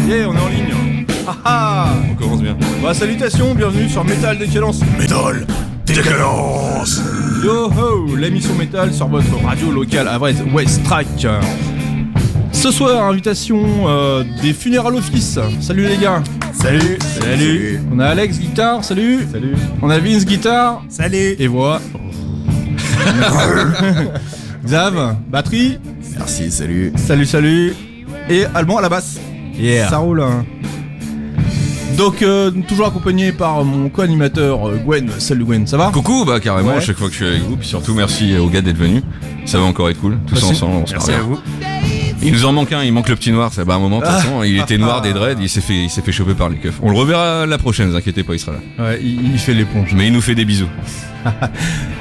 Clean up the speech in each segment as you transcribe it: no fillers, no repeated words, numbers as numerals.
Yeah, on est en ligne. On commence bien. Bah salutations, bienvenue sur Metal Décadence. Metal Décadence. Yo ho, l'émission Metal sur votre radio locale Avred West Track. Ce soir, invitation des Funeral Office. Salut les gars. Salut. Salut. On a Alex guitare, salut. Salut. On a Vince guitare. Salut. Et voix. Xav, batterie. Merci, salut. Salut. Et Alban à la basse. Yeah. Ça roule. Donc toujours accompagné par mon co-animateur Gwen. Salut Gwen, ça va? Coucou, bah carrément, Ouais. à chaque fois que je suis avec vous, puis surtout merci aux gars d'être venus. Ça va encore être cool, tous Merci. ensemble, on se Merci parle. à vous. Il nous en manque un, il manque le petit noir, ça bah à un moment de toute façon, il était noir des dreads, il s'est fait choper par les keufs. On le reverra la prochaine, vous inquiétez pas, il sera là. Ouais, il fait l'éponge. Mais il nous fait des bisous.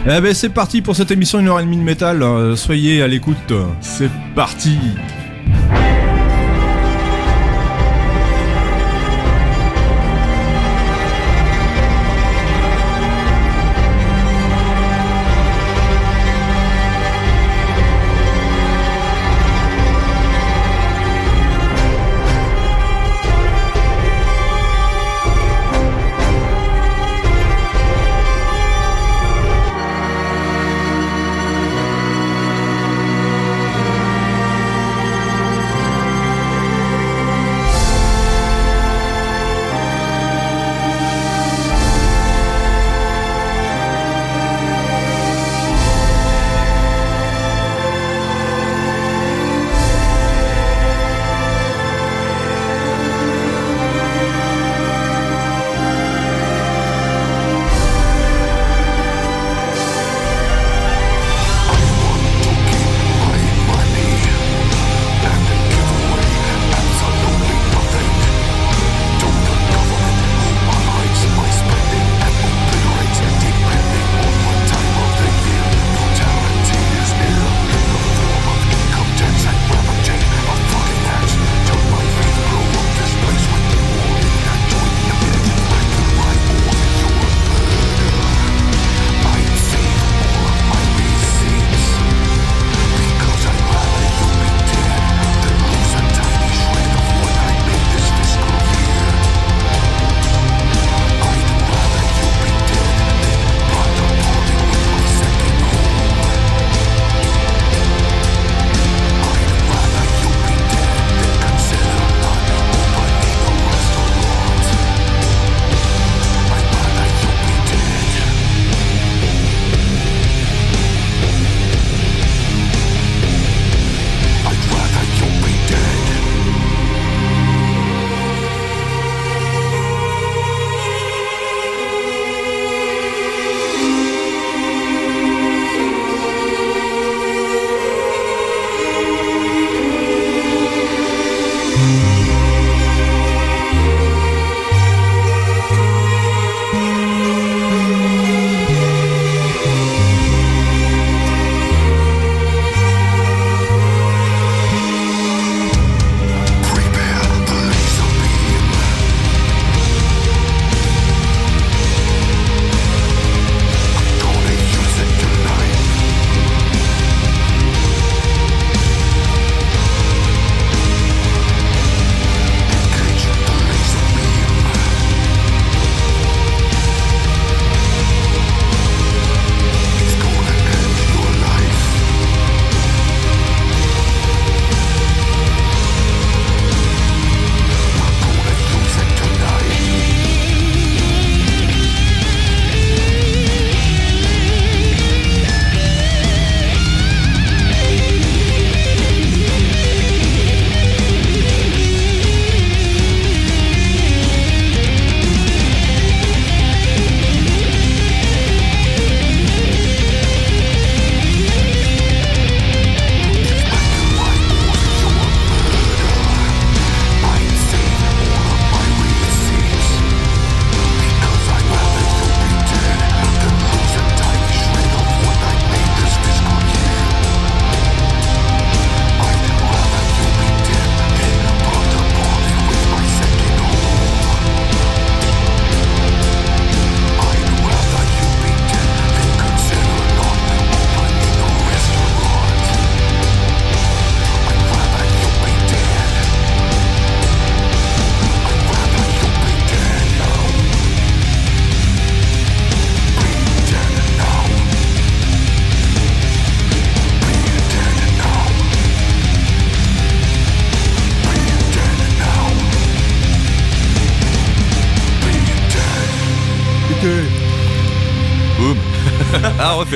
Eh ben c'est parti pour cette émission 1h30 de métal. Soyez à l'écoute. C'est parti.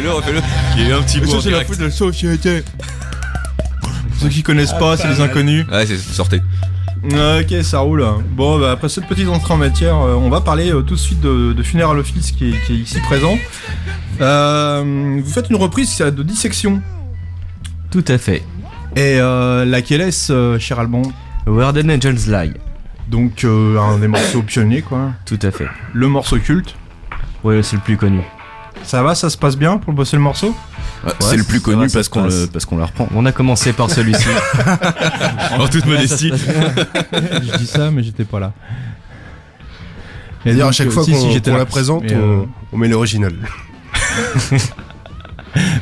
refais-le. Il y a eu un petit bout en direct. de la société. Pour ceux qui connaissent pas, c'est les inconnus. Ouais, sortez. Ok, ça roule. Bon, bah, après cette petite entrée en matière, on va parler tout de suite de Funeral Office qui est ici présent. Vous faites une reprise de dissection. Tout à fait. Et laquelle est-ce, cher Alban? Where the Angels Lie. Donc un des morceaux pionniers, quoi. Tout à fait. Le morceau culte. Ouais, c'est le plus connu. Ça va, ça se passe bien pour bosser le morceau? C'est le plus ça connu va, ça parce se qu'on passe. parce qu'on la reprend. On a commencé par celui-ci. En toute modestie. Je dis ça, mais j'étais pas là. Et C'est-à-dire à donc, chaque fois si, qu'on j'étais qu'on là. la présente, Mais, on met l'original.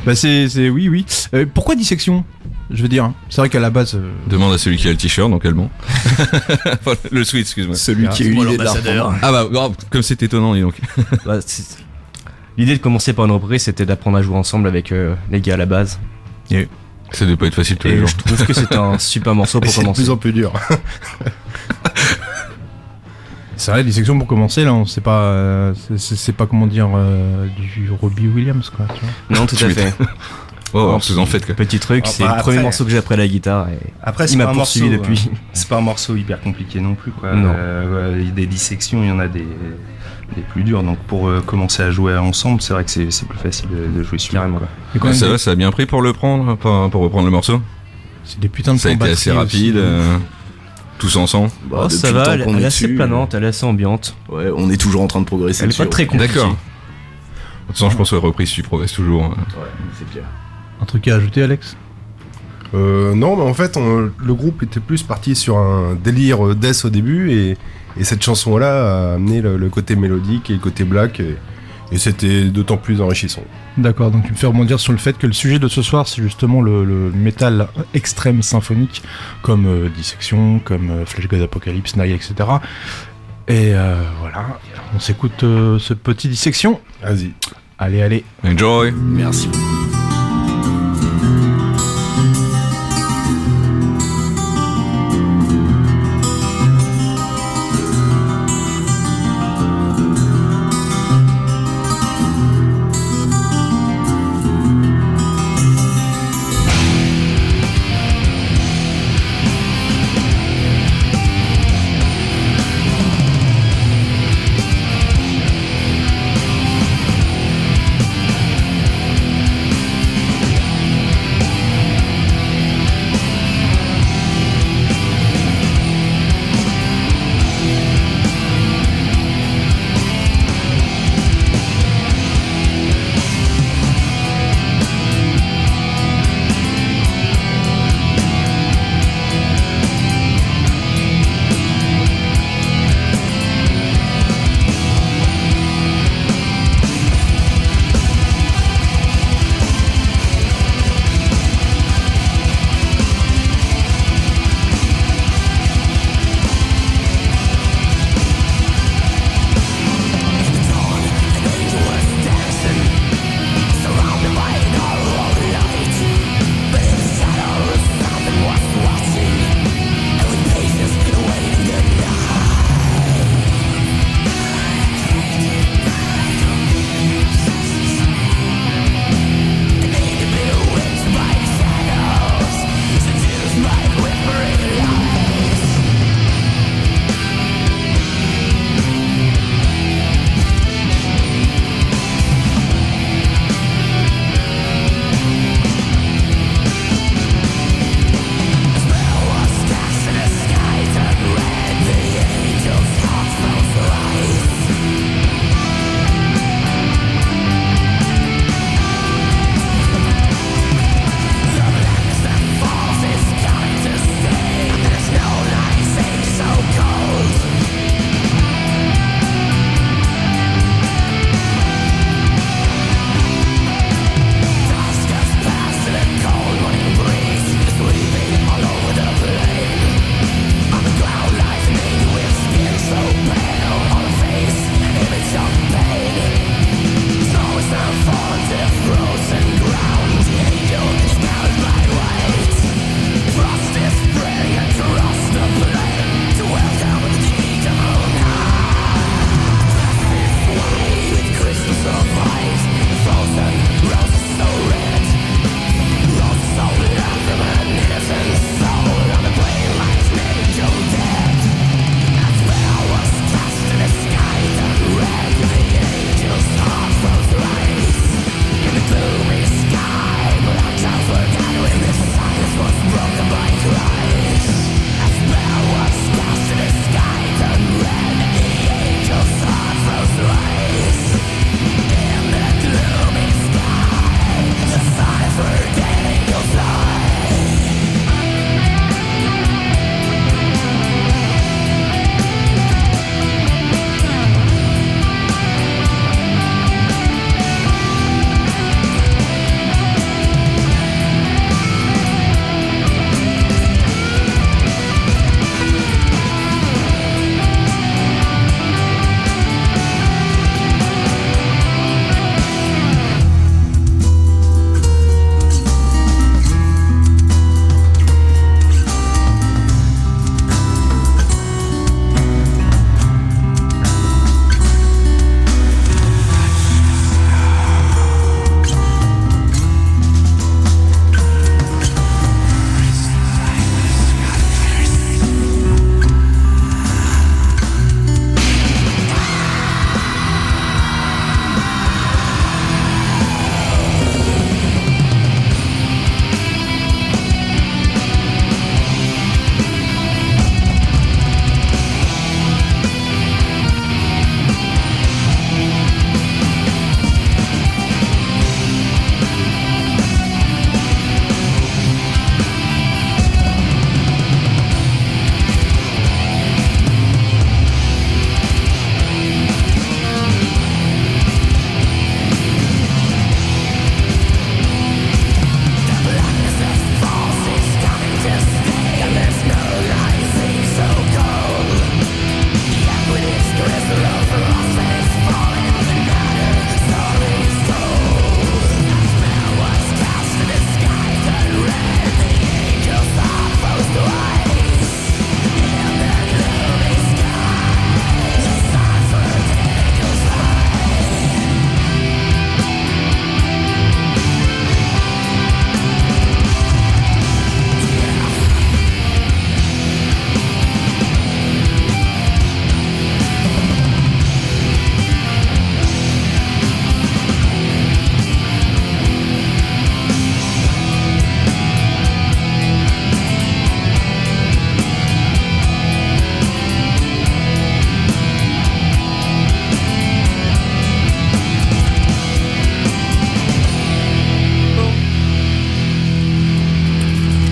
Bah c'est oui. Pourquoi dissection? Je veux dire, c'est vrai qu'à la base. Demande à celui qui a le t-shirt, donc allemand. Enfin, le sweat, excuse-moi. Celui qui a eu l'idée de la reprendre. Ah bah, oh, comme c'est étonnant, dis donc. Bah, l'idée de commencer par une reprise, c'était d'apprendre à jouer ensemble avec les gars à la base. Ça devait pas être facile tous les Et jours. je trouve que c'était un super morceau Et pour c'est de commencer. plus en plus dur. C'est vrai, dissection pour commencer, là, on sait pas. C'est pas comment dire du Robbie Williams, quoi. Tu vois. Non, tout à fait. Oh, vous en faites quoi. Petit truc, Ah, c'est bah, le premier après- morceau que j'ai appris à la guitare et Après, il c'est m'a pas un poursuivi morceau, depuis. c'est pas un morceau hyper compliqué non plus, quoi. Non. Ouais, des dissections, il y en a des plus durs. Donc pour commencer à jouer ensemble, c'est vrai que c'est plus facile de jouer sur Carrément. quoi. Et quand Ouais, même, ça va, ça a bien pris pour le prendre, pour reprendre le morceau. c'est des putains de Ça a été batterie assez rapide, aussi. tous ensemble. Oh, Depuis ça le va, temps elle qu'on est est assez dessus, planante, elle est assez ambiante. Ouais, on est toujours en train de progresser. Elle est pas dessus. très compliquée. D'accord. De toute façon, je pense que la reprise, tu progresses toujours. Ouais, c'est clair. Un truc à ajouter, Alex? Non, mais en fait, le groupe était plus parti sur un délire death au début, et cette chanson-là a amené le côté mélodique et le côté black, et c'était d'autant plus enrichissant. D'accord, donc tu me fais rebondir sur le fait que le sujet de ce soir, c'est justement le métal extrême symphonique, comme Dissection, comme Flash God Apocalypse, Nile, etc. Et voilà, on s'écoute ce petit Dissection. Vas-y. Allez. Enjoy. Merci. Thank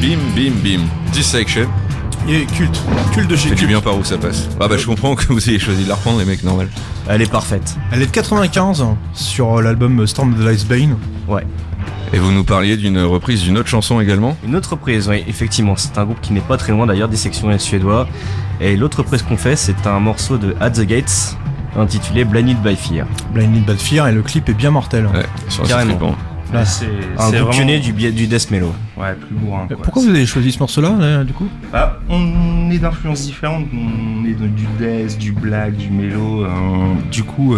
bim, bim, bim. Dissection. Et culte de chez Faites du culte. bien par où ça passe. Ah bah je comprends que vous ayez choisi de la reprendre les mecs, normal. Elle est parfaite. Elle est de 95 sur l'album Storm of the Icebane. Ouais. Et vous nous parliez d'une reprise d'une autre chanson également. Une autre reprise, oui, effectivement. C'est un groupe qui n'est pas très loin d'ailleurs, Dissection est suédois. Et l'autre reprise qu'on fait, c'est un morceau de At the Gates intitulé Blinded by Fear. Blinded by Fear, et le clip est bien mortel. Ouais, sur un Carrément. clip, bon. Là, c'est Un groupe vraiment- pionnier du death mellow. Ouais, plus bourrin. quoi. Pourquoi vous avez choisi ce morceau-là, là, du coup? Bah, on est d'influences différentes. On est du death, du black, du mélo. Du coup,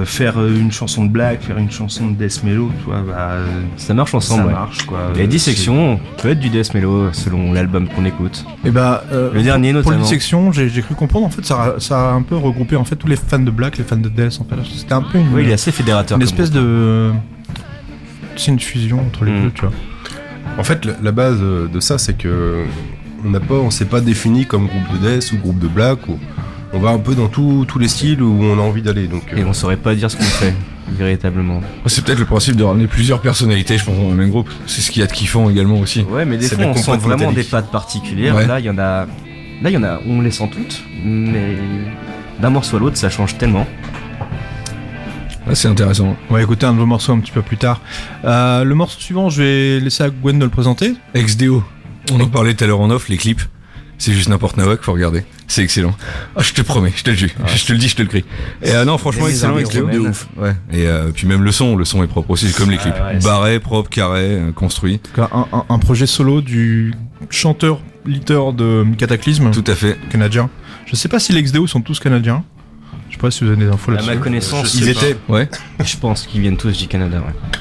faire une chanson de black, faire une chanson de death mellow, tu vois, Ça marche ça ensemble, ouais. marche quoi. Et Dissection peut être du death mellow selon l'album qu'on écoute. Et bah, Le dernier pour notamment. Dissection, j'ai cru comprendre, en fait, ça a un peu regroupé en fait tous les fans de Black, les fans de Death, en fait. C'était un peu Oui, il est assez fédérateur. une comme espèce de... C'est une fusion entre les deux, tu vois. En fait, la base de ça, c'est que on s'est pas défini comme groupe de death ou groupe de black. On va un peu dans tous les styles où on a envie d'aller. Donc, Et on saurait pas dire ce qu'on fait, véritablement. C'est peut-être le principe de ramener plusieurs personnalités, je pense, dans le même groupe. C'est ce qu'il y a de kiffant également aussi. Ouais, mais des C'est fois de la on sent compote vraiment métallique. des pattes particulières. Ouais. Là, il y en a, on les sent toutes, mais d'un morceau à l'autre, ça change tellement. Ouais, c'est intéressant. On va écouter un de vos morceaux un petit peu plus tard. Le morceau suivant, je vais laisser à Gwen de le présenter. XDO. On en parlait tout à l'heure en off, les clips. C'est juste n'importe nawak, faut regarder. C'est excellent. Ah, je te promets, je te le jure. Je te le dis, je te le crie. Et non, franchement, Les excellent, armées XDO. romaines. De ouf. Ouais. Et puis même le son est propre aussi, comme les clips. ouais, Barré, propre, carré, construit. En tout cas, un projet solo du chanteur-leader de Cataclysme, Tout à fait. canadien. Je sais pas si les XDO sont tous canadiens. Je sais pas si vous avez des infos À là-dessus. ma connaissance, je sais pas. Ouais. je pense qu'ils viennent tous du Canada. Ouais.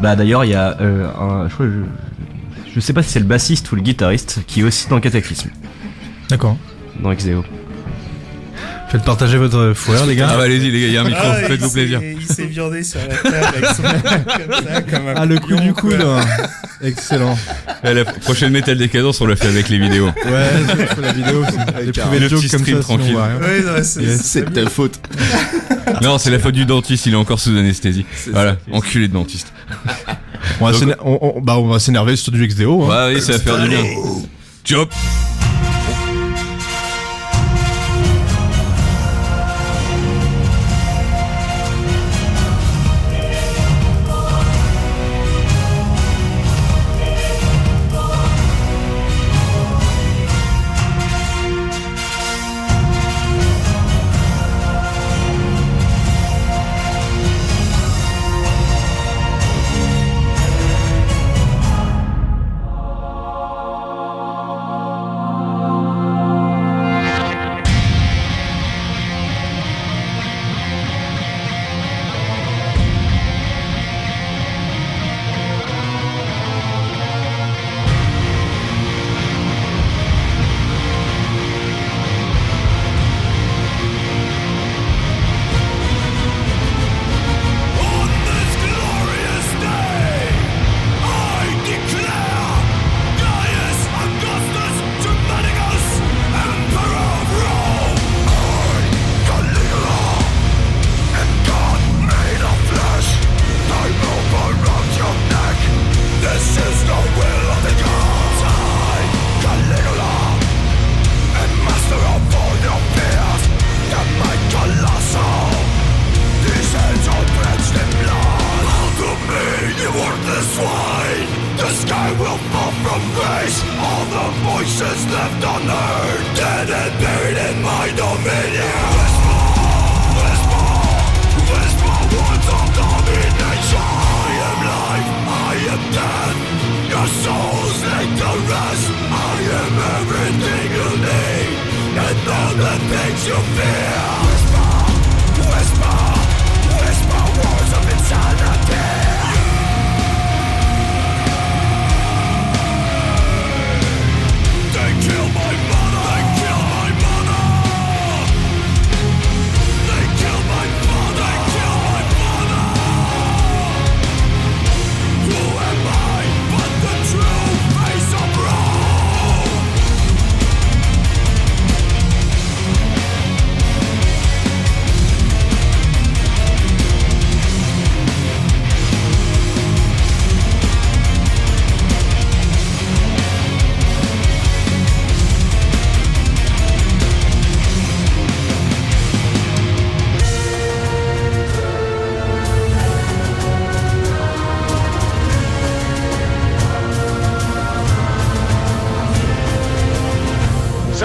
Bah d'ailleurs, il y a je sais pas si c'est le bassiste ou le guitariste qui est aussi dans Cataclysme, D'accord. dans XDO. Faites partager votre fourrure, les gars. Ah bah allez-y les gars, il y a un micro, faites-vous plaisir. Il s'est viandé sur la table avec son comme ça, comme un Ah, le coup pion, du quoi. coude. Excellent. La prochaine Metal Décadence, on l'a fait avec les vidéos. Ouais, je fais la vidéo. Des privés Le jokes petit comme stream ça, sinon tranquille. on va rien. Ouais, non, C'est de ta faute. Non, c'est la faute du dentiste, il est encore sous anesthésie. Voilà, enculé de dentiste. On va s'énerver sur du XDO. Hein. Bah oui, ça va faire du bien. Chop.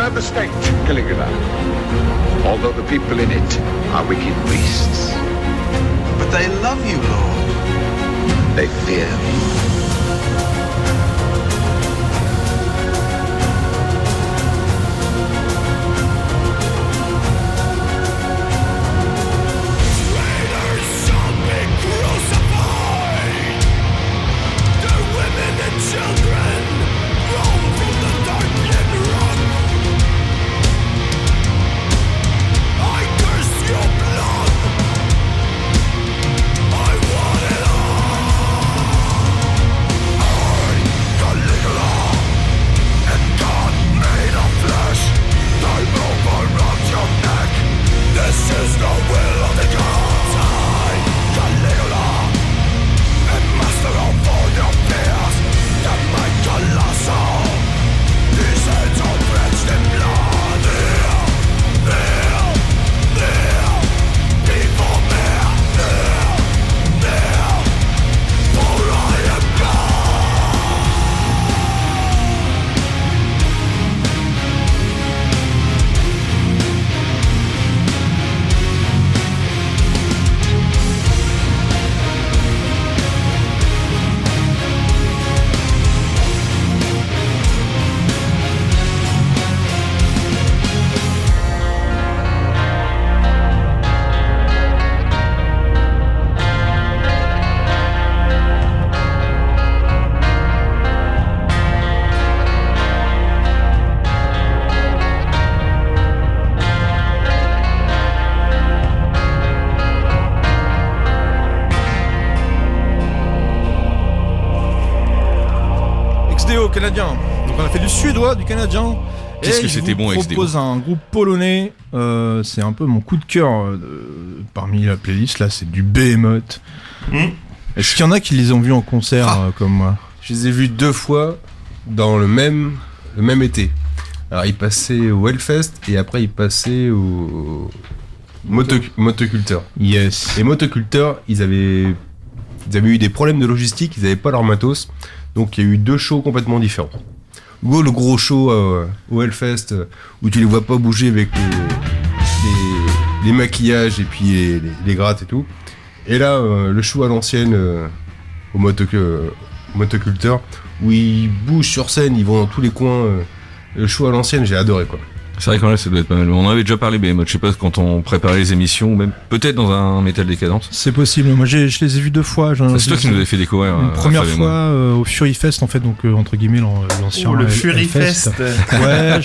serve the state, Caligula. Although the people in it are wicked beasts. But they love you, Lord. They fear me. Canadien. Donc on a fait du suédois, du canadien. Qu'est-ce que c'était bon, XDO. Je propose un groupe polonais. C'est un peu mon coup de cœur parmi la playlist. Là, c'est du Behemoth. Est-ce qu'il y en a qui les ont vus en concert comme moi? Je les ai vus 2 fois dans le même été. Alors ils passaient au Hellfest et après ils passaient au Motoculteur. Yes. Et Motoculteur, ils avaient eu des problèmes de logistique, ils n'avaient pas leur matos. Donc il y a eu 2 shows complètement différents. Le gros show au Hellfest où tu les vois pas bouger avec les maquillages et puis les grattes et tout. Et là, le show à l'ancienne au Motoculteur où ils bougent sur scène, ils vont dans tous les coins. Le show à l'ancienne, j'ai adoré quoi. C'est vrai qu'en là ça doit être pas mal. On en avait déjà parlé Behemoth, je sais pas quand on préparait les émissions ou même peut-être dans un Metal Décadence. C'est possible, moi je les ai vus 2 fois. C'est toi qui nous avais fait découvrir. Une première fois au Fury Fest en fait, donc entre guillemets l'ancien. Le Fury Fest. Ouais,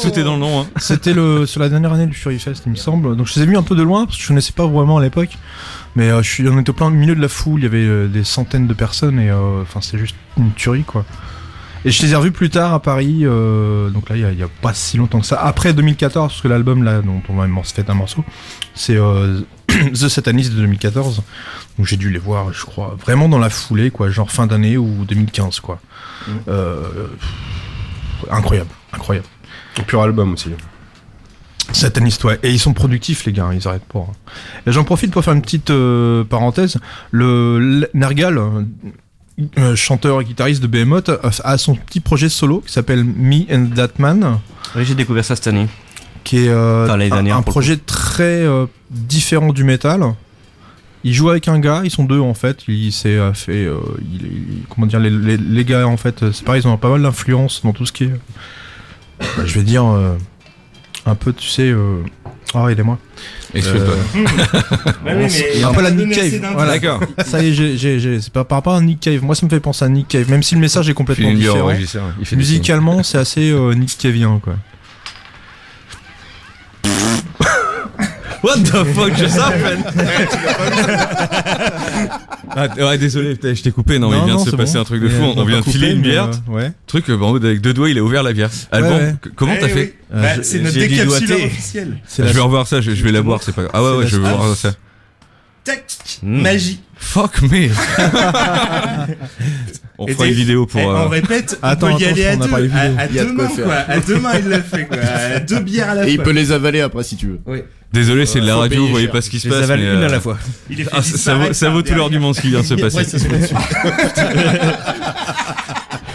tout est dans le nom. Hein. C'était sur la dernière année du Fury Fest il me semble. Donc je les ai vus un peu de loin parce que je connaissais pas vraiment à l'époque. Mais on était au plein milieu de la foule, il y avait des centaines de personnes et c'est juste une tuerie quoi. Et je les ai revus plus tard à Paris, donc là il y a pas si longtemps que ça. Après 2014, parce que l'album là dont on va faire un morceau, c'est The Satanist de 2014. Donc j'ai dû les voir, je crois, vraiment dans la foulée, quoi, genre fin d'année ou 2015, quoi. Incroyable. Un pur album aussi. Satanist, ouais. Et ils sont productifs, les gars, ils arrêtent pas. Et j'en profite pour faire une petite parenthèse. Le Nergal, chanteur et guitariste de Behemoth, a son petit projet solo qui s'appelle Me and That Man. Oui, j'ai découvert ça cette année. Qui est un projet très différent du métal. Il joue avec un gars, ils sont 2 en fait. Il s'est fait, comment dire, les gars en fait, c'est pareil, ils ont pas mal d'influence dans tout ce qui est, je vais dire, un peu, tu sais, aidez-moi. Explique-toi. Mais un peu la Nick Cave. Voilà. D'accord. Ça y est, c'est pas par rapport à Nick Cave. Moi, ça me fait penser à Nick Cave, même si le message est complètement différent. Musicalement, c'est assez Nick Cavien, quoi. What the fuck just happened? Ouais, désolé, je t'ai coupé. Non, il vient de se passer un truc de fou. On vient de filer une bière. Ouais. Truc, en mode avec 2 doigts, il a ouvert la bière. Alban, comment t'as fait? C'est notre décapsuleur officiel. Je vais revoir ça, je vais la boire, c'est pas grave. Ah ouais, je vais voir ça. Tac, magie. Fuck me. On fera une vidéo pour. On répète, on peut y aller à 2. À 2 mains, quoi. À 2 mains, il l'a fait, quoi. À 2 bières à la fois. Et il peut les avaler après si tu veux. Oui. Désolé, c'est de la radio, vous voyez pas ce qui se passe. Mais une à la fois. Ça vaut tout l'heure du monde ce qui vient de se passer.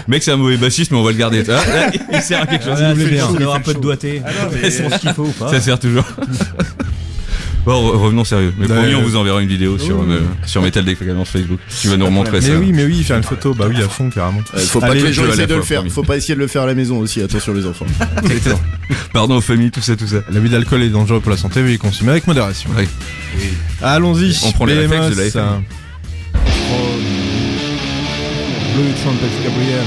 Mec, c'est un mauvais bassiste, mais on va le garder. Ah, là, il sert à quelque chose. Voilà, voulez c'est bien. le show d'avoir un peu de doigté. mais- C'est ce qu'il faut ou pas. Ça sert toujours. Bon, revenons sérieux. Mais promis, on vous enverra une vidéo sur Metal Décadence Facebook. Tu vas nous remontrer ça. Mais oui, faire une photo, bah oui, à fond, carrément. Faut pas Allez, que les gens je vais à essaient la de le fois, faire. promis. Faut pas essayer de le faire à la maison aussi. Attention les enfants. Pardon aux familles, tout ça. L'abus d'alcool est dangereux pour la santé, veuillez consommer avec modération. Oui. Allons-y. On prend les réflexes de la BMS, FM. Bleu de Chantal Gabriel.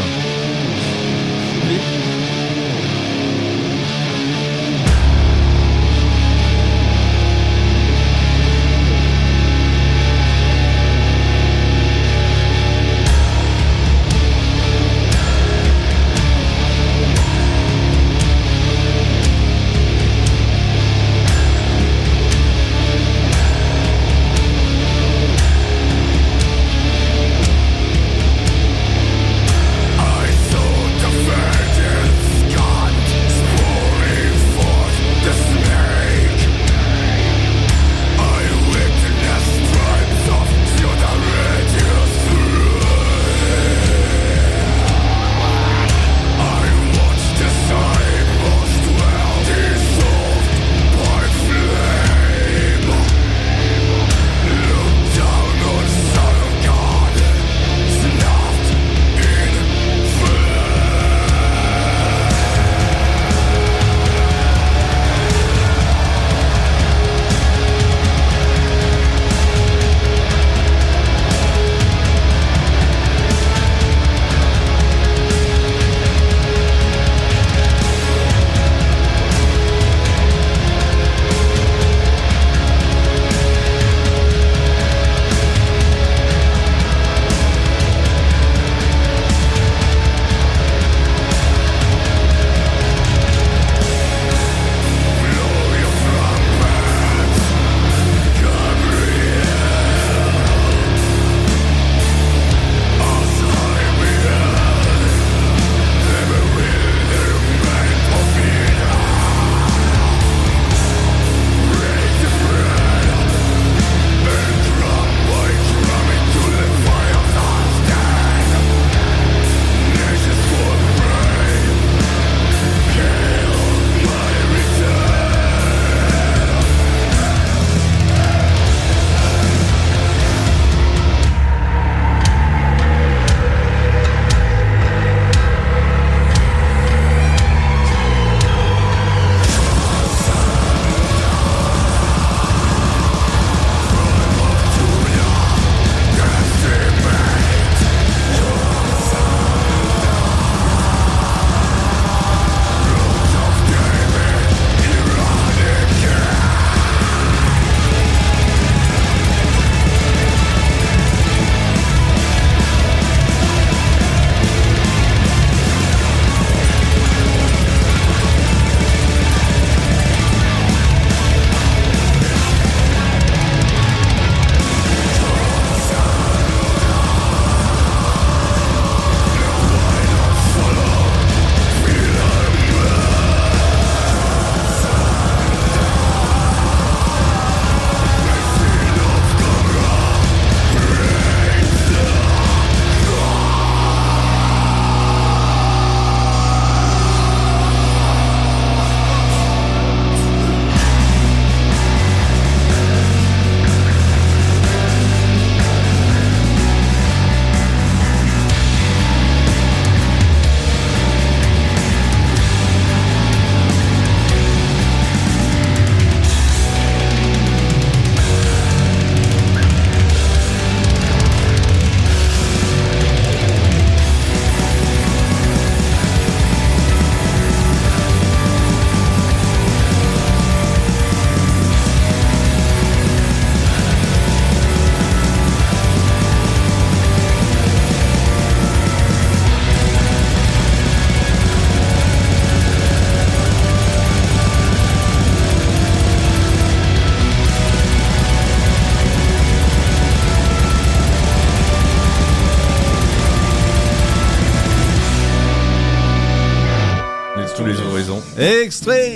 Extrait.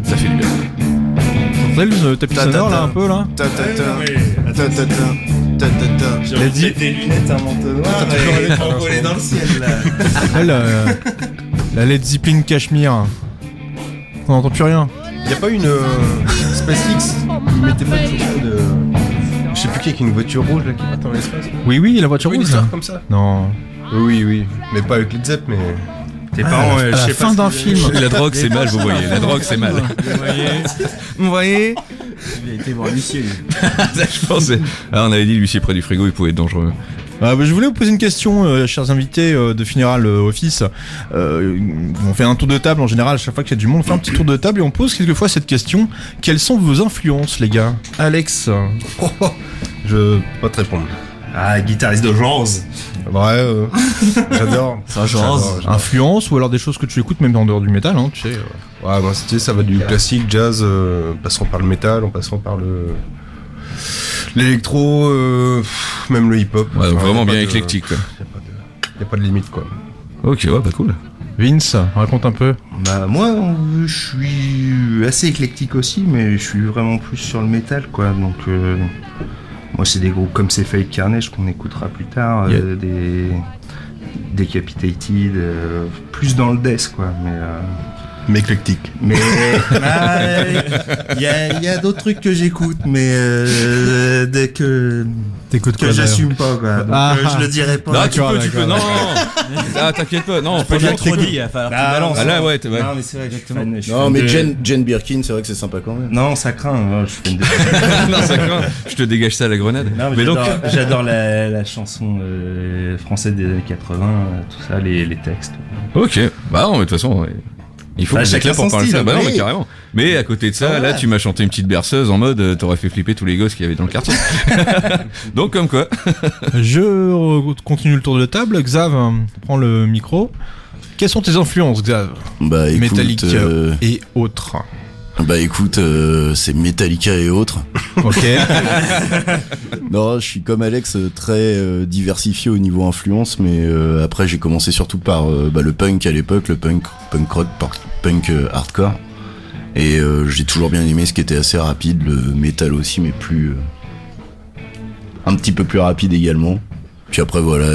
Ça fait du bien. T'as le tapis sonore là un peu là. Ta ta ta. Ta ta ta. Elle dit- des lunettes, un manteau noir et envolé dans le ciel là. Elle, la Led Zeppelin Cachemire. On n'entend plus rien. Y a pas une SpaceX qui mettait pas toujours de. Je sais plus qui avec une voiture rouge là qui part dans l'espace. Oui, la voiture Oui, rouge. une histoire comme ça. Non. Oui, mais pas avec Led Zepp, mais. Tes parents, à je la sais fin pas d'un ce que- film. La drogue c'est mal, vous voyez. La drogue c'est mal. Vous voyez Il a été voir Lucie. Ça, je pensais. Ah, on avait dit l'huissier près du frigo, il pouvait être dangereux. Je voulais vous poser une question, chers invités de Funeral Office. On fait un tour de table en général, à chaque fois qu'il y a du monde, on fait un petit tour de table et on pose quelquefois cette question. Quelles sont vos influences, les gars? Alex. Je peux pas te répondre. Ah, guitariste de jazz. Ouais, j'adore. Ça jase. Influence ou alors des choses que tu écoutes même en dehors du métal, hein, tu sais. Ouais, moi, tu sais, ça va du classique, jazz, passant par le métal, en passant par l'électro, même le hip-hop. Ouais, donc Enfin, vraiment y a pas bien de- éclectique, quoi. Y a pas de limite, quoi. Ok, ouais, bah cool. Vince, raconte un peu. Bah moi, je suis assez éclectique aussi, mais je suis vraiment plus sur le métal, quoi. Donc, moi, c'est des groupes comme Fate Carnage qu'on écoutera plus tard, Yeah. des Decapitated, plus dans le death, quoi. Mais éclectique. Mais il y a d'autres trucs que j'écoute, mais dès que T'écoutes quoi, j'assume pas, quoi. Donc, Ah. je le dirais pas. Non, D'accord, tu peux, non. Ah, t'inquiète pas, non. Pas franchement, trop dit, il va falloir que tu Ah, balances. Ah là, ouais, ouais. Non, mais c'est vrai, je suis fan, je suis Non, fan mais de- Jane Birkin, c'est vrai que c'est sympa quand même. Non, ça craint, hein, je suis fan de... Non, ça craint. Je te dégage ça à la grenade. Non, mais j'adore la chanson française des années 80, tout ça, les textes. Ok. Bah non, mais de toute façon, ouais. Il faut Bah, que tu chacun pour son parler de ça. style, Bah non, oui. mais carrément. Mais à côté de ça, Ah là, ouais. tu m'as chanté une petite berceuse en mode t'aurais fait flipper tous les gosses qu'il y avait dans le quartier. Donc, comme quoi. Continue le tour de table. Xav, prends le micro. Quelles sont tes influences, Xav? Bah écoute, Metallica et autres. c'est Metallica et autres. Ok. Non, je suis comme Alex, très diversifié au niveau influence, mais après j'ai commencé surtout par le punk à l'époque, le punk rock, punk hardcore. Et j'ai toujours bien aimé ce qui était assez rapide, le metal aussi, mais plus un petit peu plus rapide également. Puis après voilà,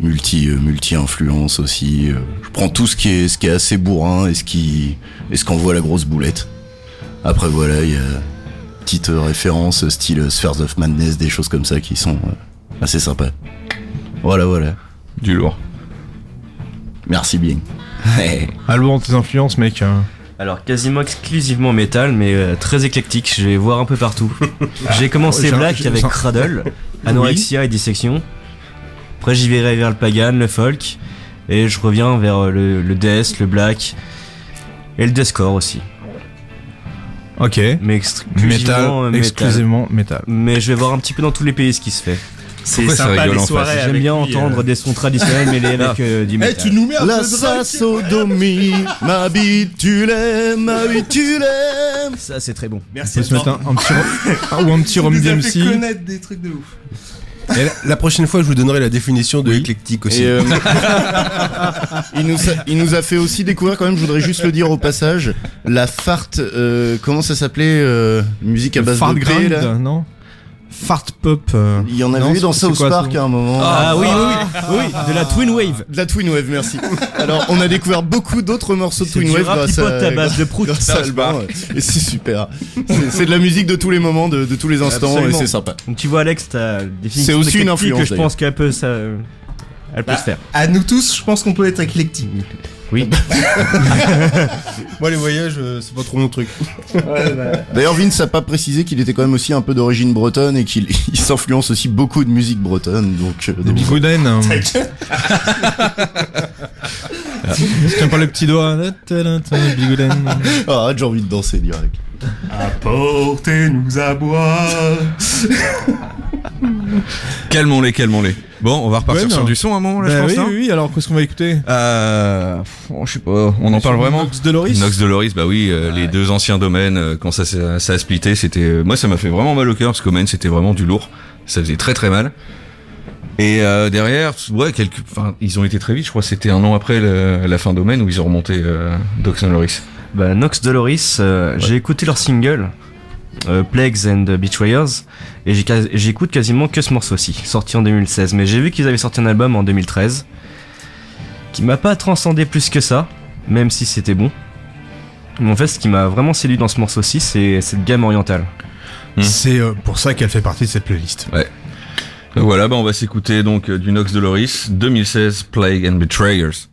multi influence aussi. Je prends tout ce qui est assez bourrin et ce qui envoie la grosse boulette. Après voilà, il y a petite référence style Spheres of Madness, des choses comme ça qui sont assez sympas. Voilà. Du lourd. Merci bien. Alban, tes influences, mec. Alors quasiment exclusivement métal, mais très éclectique. Je vais voir un peu partout. J'ai commencé Black avec Cradle, Anorexia et Dissection. Après j'y vais vers le pagan, le folk, et je reviens vers le death, le black et le deathcore aussi. Ok. Mais Exclusivement métal. Mais je vais voir un petit peu dans tous les pays ce qui se fait. C'est Pourquoi ça sympa rigole les en soirées face avec J'aime bien lui, entendre des sons traditionnels mêlés avec du métal. nous mets La sodomie, ma bite tu l'aimes. Ça c'est très bon. On Merci peut se mettre un petit ou un petit Rome DMC. connaître des trucs de ouf. Et la prochaine fois, je vous donnerai la définition de éclectique aussi. Et il nous a fait aussi découvrir quand même, je voudrais juste le dire au passage, la fart, comment ça s'appelait, musique à base Fart de P, là. grind, non? Fart pop. Il y en Non, avait eu dans c'est South quoi, Park ça à un moment. Ah oui, de la Twin Wave. De la Twin Wave, merci. Alors, on a découvert beaucoup d'autres morceaux de C'est Twin du Wave rap grâce hip-hop à base de prout. grâce à Alban, ouais. Et c'est super. C'est de la musique de tous les moments, de tous les instants, Absolument. et c'est sympa. Donc tu vois Alex, ta définition C'est aussi une d'éclectique influence, que je pense qu'elle peut elle peut se faire. À nous tous, je pense qu'on peut être éclectique. Oui. Moi, les voyages, c'est pas trop mon truc. D'ailleurs, Vince n'a pas précisé qu'il était quand même aussi un peu d'origine bretonne et qu'il il s'influence aussi beaucoup de musique bretonne. Donc, Des bigouden. Tiens pas le petit doigt. Bigouden. arrête, j'ai envie de danser direct. Apportez-nous à boire. Calmons-les. Bon, on va repartir Ouais, non. sur du son à un moment, là, Bah je pense, oui, non oui, alors qu'est-ce qu'on va écouter? Je sais pas, on en parle vraiment? Nox Doloris. Nox Doloris, bah oui, les deux anciens domaines, quand ça a splitté, c'était, moi ça m'a fait vraiment mal au cœur, parce qu'Omen c'était vraiment du lourd, ça faisait très très mal. Et derrière, ouais, ils ont été très vite, je crois que c'était un an après la fin d'Omen où ils ont remonté Nox Doloris. Bah Nox Doloris, j'ai écouté leur single. Plagues and Betrayers, et j'écoute quasiment que ce morceau-ci, sorti en 2016. Mais j'ai vu qu'ils avaient sorti un album en 2013 qui m'a pas transcendé plus que ça, même si c'était bon. Mais en fait, ce qui m'a vraiment séduit dans ce morceau-ci, c'est cette gamme orientale. C'est pour ça qu'elle fait partie de cette playlist. Ouais. Donc voilà, on va s'écouter donc du Nox Doloris 2016 Plague and Betrayers.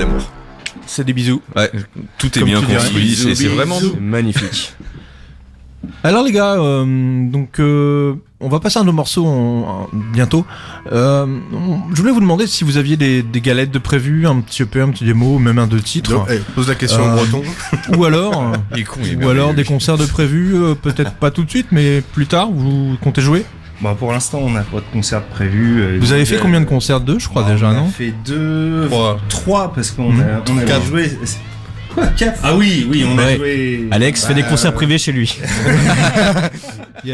l'amour. C'est des bisous. Ouais, tout est Comme bien tu dirais. construit, c'est vraiment... C'est magnifique. Alors les gars, on va passer à nos morceaux bientôt. Je voulais vous demander si vous aviez des galettes de prévues, un petit EP, un petit démo, même un 2 titres. Donc, pose la question en breton. Ou alors, Il est con, il est ou merveilleux. alors des concerts de prévus, peut-être pas tout de suite, mais plus tard. Vous comptez jouer? Bah, pour l'instant, on n'a pas de concert prévu. Vous avez fait combien de concerts? 2, je crois déjà, on non? a fait 2, 3 parce qu'on Mmh. a joué. Quoi, 4? Ah oui, on a Ouais. joué. Alex fait des concerts privés chez lui.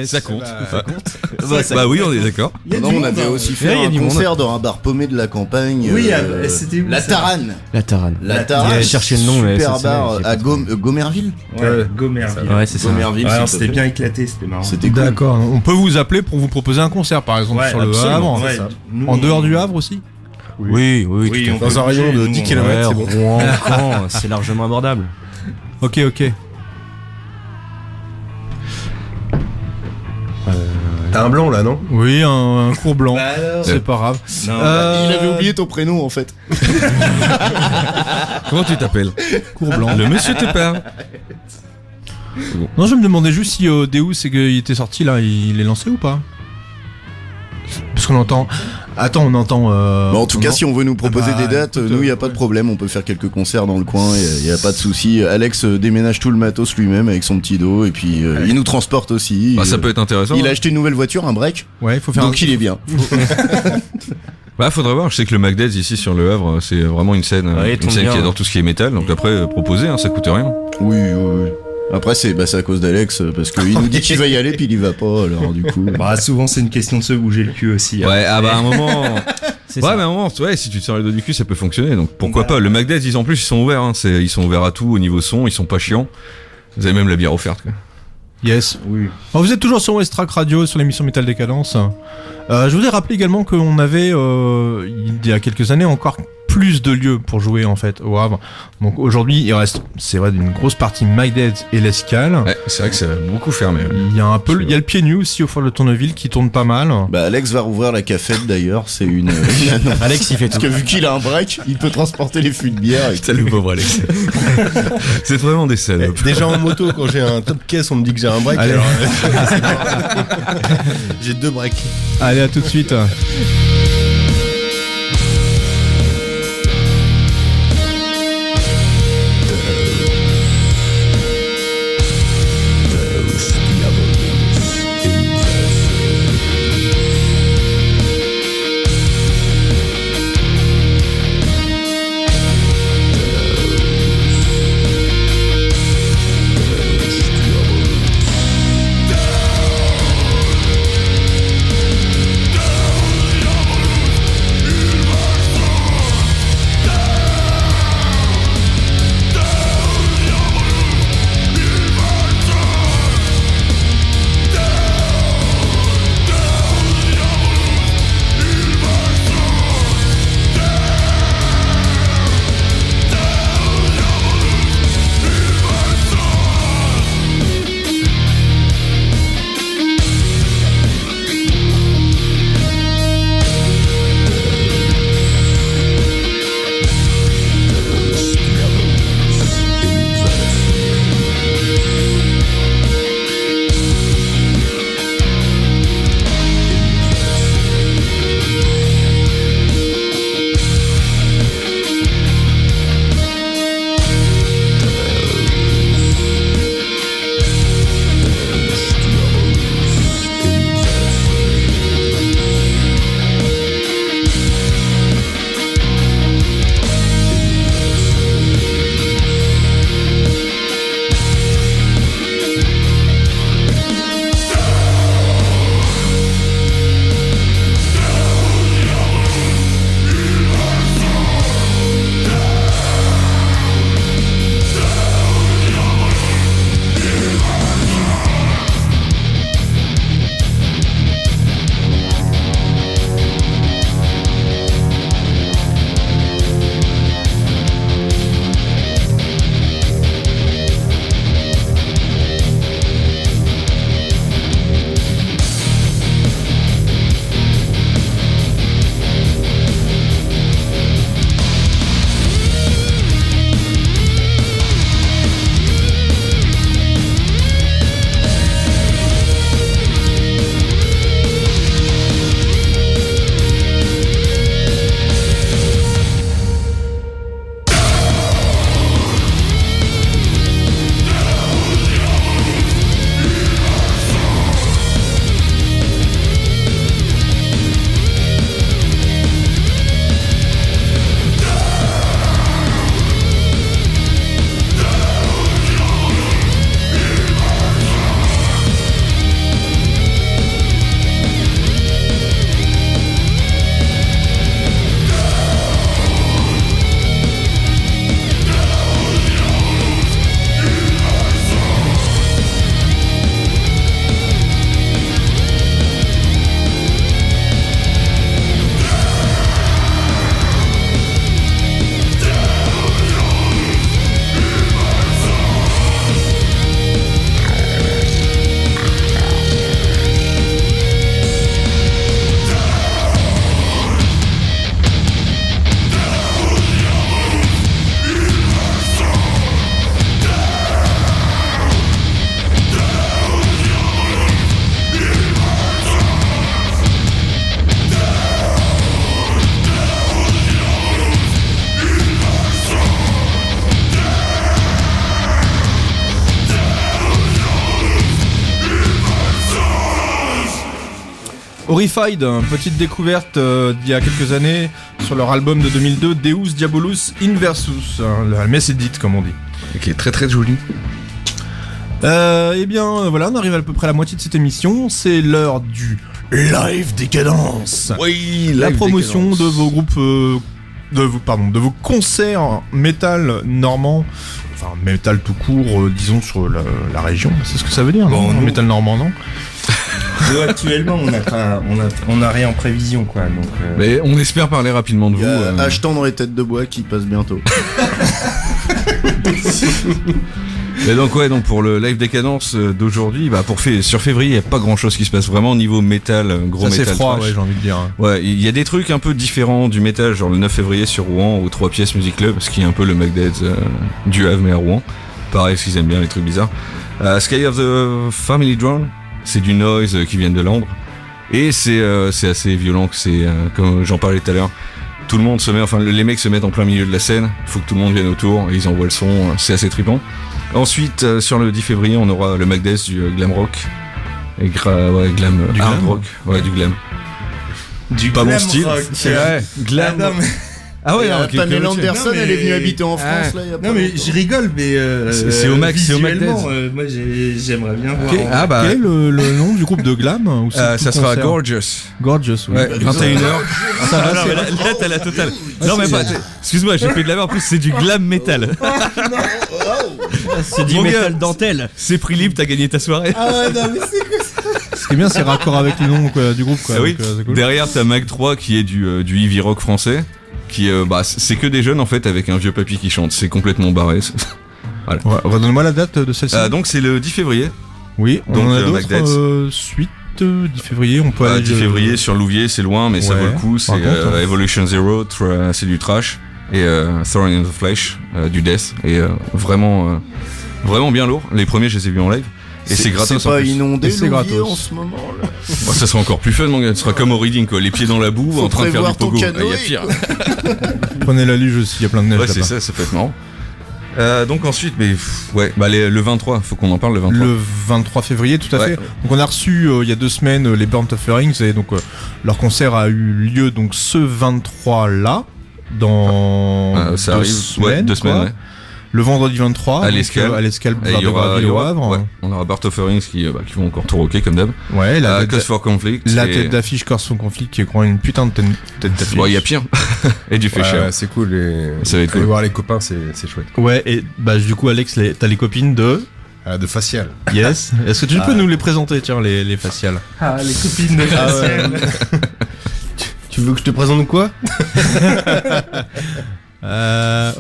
Ça compte. Ça Oui, on est d'accord. Non, on avait aussi fait Ouais, il y a un du monde. concert dans un bar paumé de la campagne. Oui, c'était où, La ça Tarane. La Tarane. La Tarane. J'ai cherché le nom, mais super ça, bar j'ai pas à trouvé. Gomerville. Ouais, Gomerville. Ouais, c'est ça. Gomerville. Ouais, s'il non, te c'était plaît. bien éclaté, c'était marrant. C'était cool. D'accord. On peut vous appeler pour vous proposer un concert, par exemple, Ouais, sur le absolument, Havre. ouais. Nous, En dehors du Havre aussi? Oui, Oui, tout à on fait. peut Dans un rayon de bouger, 10 nous, km, Ouais, c'est bon. Rouen, Caen, c'est largement abordable. Ok. T'as un blanc là, non? Oui, un cours blanc. Bah alors. C'est pas grave. Non, Il avait oublié ton prénom en fait. Comment tu t'appelles? Cours blanc. Le monsieur te parle. Non, je me demandais juste si Deus, c'est qu'il était sorti là, il est lancé ou pas? Parce qu'on entend. Attends, on entend. En tout cas, si on veut nous proposer Ah bah, des dates, écoute, nous, il n'y a pas de problème. On peut faire quelques concerts dans le coin, il n'y a pas de souci. Alex déménage tout le matos lui-même avec son petit dos, et puis il nous transporte aussi. Bah, ça peut être intéressant. Il a hein. acheté une nouvelle voiture, un break, Ouais, il faut faire. donc il est bien. Bah, faudrait voir. Je sais que le Magdeads ici sur le Havre, c'est vraiment une scène, Ouais, il une tombe scène bien, qui ouais. adore tout ce qui est métal. Donc après, proposer, hein, ça coûte rien. Oui. Après, c'est à cause d'Alex, parce qu'il nous dit qu'il va y aller, puis il y va pas, alors du coup. Bah, souvent, c'est une question de se bouger le cul aussi. hein. Ouais, ah bah à un moment. C'est Ouais, ça. mais à un moment, ouais, si tu te sors les dos du cul, ça peut fonctionner. Donc pourquoi pas. Le Magdeads, ils en plus, ils sont ouverts. Hein. Ils sont ouverts à tout au niveau son. Ils sont pas chiants. Vous avez même la bière offerte. Quoi. Yes. Oui. Alors, vous êtes toujours sur Westrack Radio, sur l'émission Metal Décadence. Je voudrais rappeler également qu'on avait, il y a quelques années, encore plus de lieux pour jouer en fait au Havre. Donc aujourd'hui, il reste, c'est vrai, une grosse partie Magdeads et l'Escale. Ouais, c'est vrai que ça va beaucoup fermer. Il y a un peu, il y a le Pied Nu aussi au fond de Tourneville qui tourne pas mal. Bah, Alex va rouvrir la cafette d'ailleurs, c'est une. Alex, il fait Parce tout. que vu qu'il a un break, il peut transporter les fûts de bière. Et... Salut pauvre Alex. C'est vraiment des salopes. Déjà en moto, quand j'ai un top caisse, on me dit que j'ai un break. Allez. Alors, j'ai 2 breaks. Allez, à tout de suite. Down Horrified, petite découverte d'il y a quelques années sur leur album de 2002, Deus Diabolus Inversus. La messe est dite, comme on dit. Et qui est très très joli. Eh bien, voilà, on arrive à peu près à la moitié de cette émission. C'est l'heure du Live Décadence. Oui, La promotion de vos groupes, de vos concerts métal normands. Enfin, métal tout court, disons, sur la région. C'est ce que ça veut dire, non? Métal normand, non? Nous, actuellement, on n'a rien en prévision, quoi. Donc, Mais on espère parler rapidement de Il y vous. a Achetant dans les têtes de bois qui passe bientôt. Et donc donc pour le live décadence d'aujourd'hui, sur février, il y a pas grand chose qui se passe vraiment au niveau métal, gros métal. C'est froid, trash. ouais, j'ai envie de dire. Ouais, il y a des trucs un peu différents du métal, genre le 9 février sur Rouen au 3 pièces Music Club, ce qui est un peu le Magdeads du Havre mais à Rouen. Pareil, s'ils aiment bien les trucs bizarres. Sky of the Family Drone, c'est du noise qui vient de Londres. Et c'est assez violent, que c'est comme j'en parlais tout à l'heure. Tout le monde les mecs se mettent en plein milieu de la scène, il faut que tout le monde vienne autour, et ils envoient le son, c'est assez trippant. Ensuite, sur le 10 février, on aura le Magdeads du glam rock. Et glam, Du hard glam rock. Ouais, du glam. du Pas mon glam style. rock. C'est vrai, glam. Ah, non, mais... Ah ouais, non, Pamela Anderson, Non, mais- elle est venue habiter en France, là, il y a pas Non mais longtemps. je rigole, mais C'est au Max, c'est au visuellement, Magdeads. moi j'aimerais bien voir. Ah bah, Quel est le nom du groupe de glam ou c'est tout ça sera concert Gorgeous. Gorgeous, oui. Ouais, 21h. Ça va, c'est- Là, t'as la totale. Non, mais pas. Excuse-moi, j'ai fait de la merde. En plus, c'est du glam metal. C'est du Mon gars, métal dentelle. C'est prix libre, t'as gagné ta soirée. Ah ouais, non mais c'est quoi ça? Ce qui est bien, c'est raccord avec le nom quoi, du groupe. Quoi, Ah oui. donc, c'est cool. Derrière, t'as Mag 3 qui est du heavy rock français. Qui, c'est que des jeunes en fait avec un vieux papy qui chante. C'est complètement barré. Ouais, redonne-moi la date de celle-ci. Donc, c'est le 10 février. Oui, on donc, en a Magdeads. d'autres suite 10 février, on peut aller 10 février sur Louviers, c'est loin, mais ça Ouais, vaut le coup. C'est par contre, Evolution Zero, c'est du trash. Et Thorn in the Flesh, du death. Et vraiment bien lourd. Les premiers, je les ai vus en live. Et c'est gratos. C'est pas en plus. inondé Et c'est Louviers gratos. en ce moment, là. Bah, ça sera encore plus fun, mon gars. Ce sera comme au reading, quoi. Les pieds dans la boue, Faut en train de faire du prévoir ton pogo. Il y a canoë, pire. Prenez la luge aussi, il y a plein de neige Ouais, là-bas. c'est ça peut être marrant. Donc ensuite, le 23, faut qu'on en parle le 23. Le 23 février, tout à Ouais. fait. Donc on a reçu il y a 2 semaines les Burnt Offerings et donc leur concert a eu lieu donc ce 23 là dans Ça 2 arrive, semaines, 2 semaines, quoi. ouais. Le vendredi 23 À donc, l'Escale. à l'Escale Et boulevard de Graville au Havre. ouais, on aura Bart Offerings qui vont encore tout rocker comme d'hab. Ouais, la Cause for Conflict. la et- tête d'affiche Corse son conflit qui est quand même une putain de tête d'affiche. Bon, il y a pire. Et du fait cher. Ouais, c'est cool. Ça va être Aller cool. voir les copains, c'est chouette. Ouais, et bah du coup Alex, t'as les copines de De facial. Yes. Est-ce que tu peux nous les présenter, tiens, les faciales? Ah, les copines de facial. Tu veux que je te présente quoi?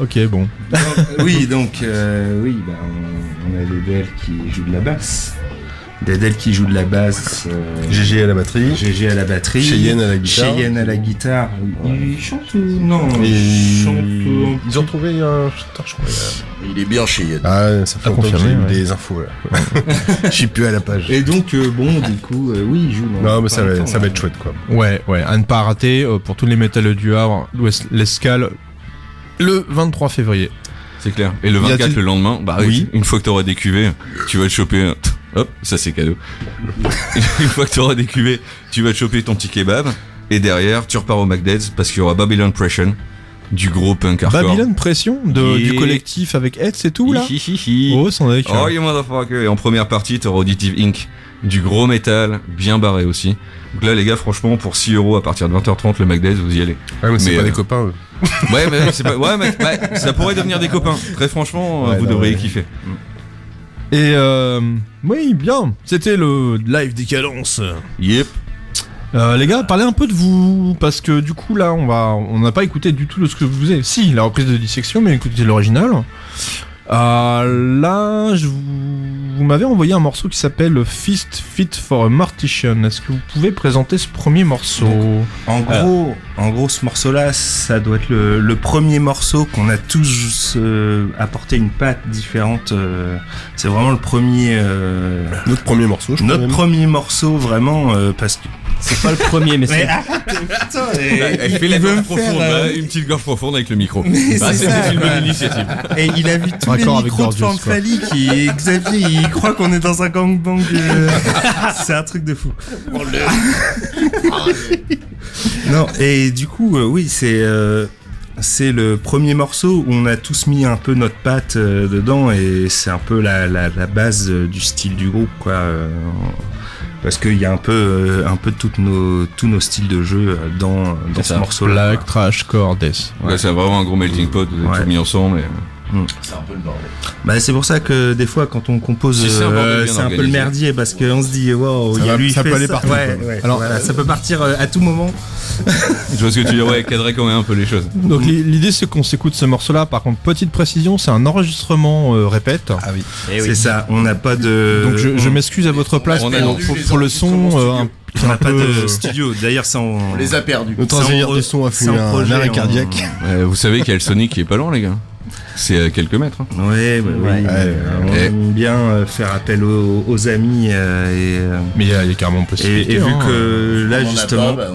Ok, bon. Oui, donc, on a Dedel qui joue de la basse. Dedel qui joue de la basse. GG à la batterie. GG à la batterie. Cheyenne à la guitare. Cheyenne à la guitare. Il chante ou non? Et Il chante. ils ont trouvé un chanteur, je crois. Il est bien chez Yann. Ah, ça fait À longtemps que confirmer, j'ai eu ouais. des infos là. Je suis plus à la page. Et donc, du coup, oui, il joue. Non, mais ça va être chouette quoi. Ouais, à ne pas rater pour tous les métalleux du Havre, l'Escale, le 23 février. C'est clair. Et le Y 24, a-t-il- le lendemain, Oui. une fois que t'auras des cuvées, tu vas te choper. Hop, ça c'est cadeau. Une fois que t'auras des cuvées, tu vas te choper ton petit kebab. Et derrière, tu repars au Magdeads parce qu'il y aura Babylon Pression, du gros punk hardcore. Babylon Pression du collectif avec Hetz et tout là. Oh, c'en est. Oh, you motherfucker. Et en première partie, t'auras Auditive Inc. Du gros métal, bien barré aussi. Donc là, les gars, franchement, pour 6 € à partir de 20h30, le Magdeads, vous y allez. Ouais, mais c'est Mais, pas des copains eux. Ouais, mais c'est pas. Ouais, mais ça pourrait devenir des copains. Très franchement, Ouais, vous non, devriez ouais. kiffer. Et oui, bien. C'était le live Décadence. Yep. Les gars, parlez un peu de vous parce que du coup là, on n'a pas écouté du tout de ce que vous faisiez. Si, la reprise de Dissection, mais écoutez l'original. Là, vous m'avez envoyé un morceau qui s'appelle Fist Fit for a Mortician. Est-ce que vous pouvez présenter ce premier morceau? En gros, ce morceau-là, ça doit être le premier morceau qu'on a tous apporté une patte différente. C'est vraiment le premier. Notre premier morceau, je crois. Notre même. premier morceau, vraiment, parce que C'est pas le premier, mais c'est. Putain, Elle fait la gorge profonde, là, une petite gorge profonde avec le micro. C'est une bonne initiative. Et il a vu tous les Raccord avec micros de Gorgias, forme phallique et Xavier il croit qu'on est dans un gangbang. C'est un truc de fou. Non, et du coup, oui, c'est le premier morceau où on a tous mis un peu notre patte dedans et c'est un peu la base du style du groupe, quoi. Parce qu'il y a un peu de tous nos styles de jeu dans ce morceau-là. Black, trash, core, death. Ouais, c'est vraiment un gros melting pot, vous avez tout mis ensemble. C'est un peu le bordel. Bah, c'est pour ça que des fois quand on compose Si c'est un bordel bien c'est un peu le organisé. merdier parce qu'on se dit wow, il y a lui ça fait peut aller ça. partout, Ouais, quoi. ouais, Alors- voilà, ça peut partir à tout moment. Je vois ce que tu dis, ouais, cadrer quand même un peu les choses. Donc l'idée c'est qu'on s'écoute ce morceau-là. Par contre, petite précision, c'est un enregistrement répète. Ah oui. C'est ça, on n'a pas de Donc je m'excuse à votre place On a pour le son. on n'a pas de peu- studio. D'ailleurs, ça On les a perdus. Notre ingénieur du son a fait un arrêt cardiaque. Vous savez qu'il y a le Sonic qui est pas loin, les gars. C'est à quelques mètres. Hein. Ouais, bah, oui. On Et- aime bien faire appel aux amis Mais il y a carrément possibilité. et vu hein. que là On en a justement. pas, bah,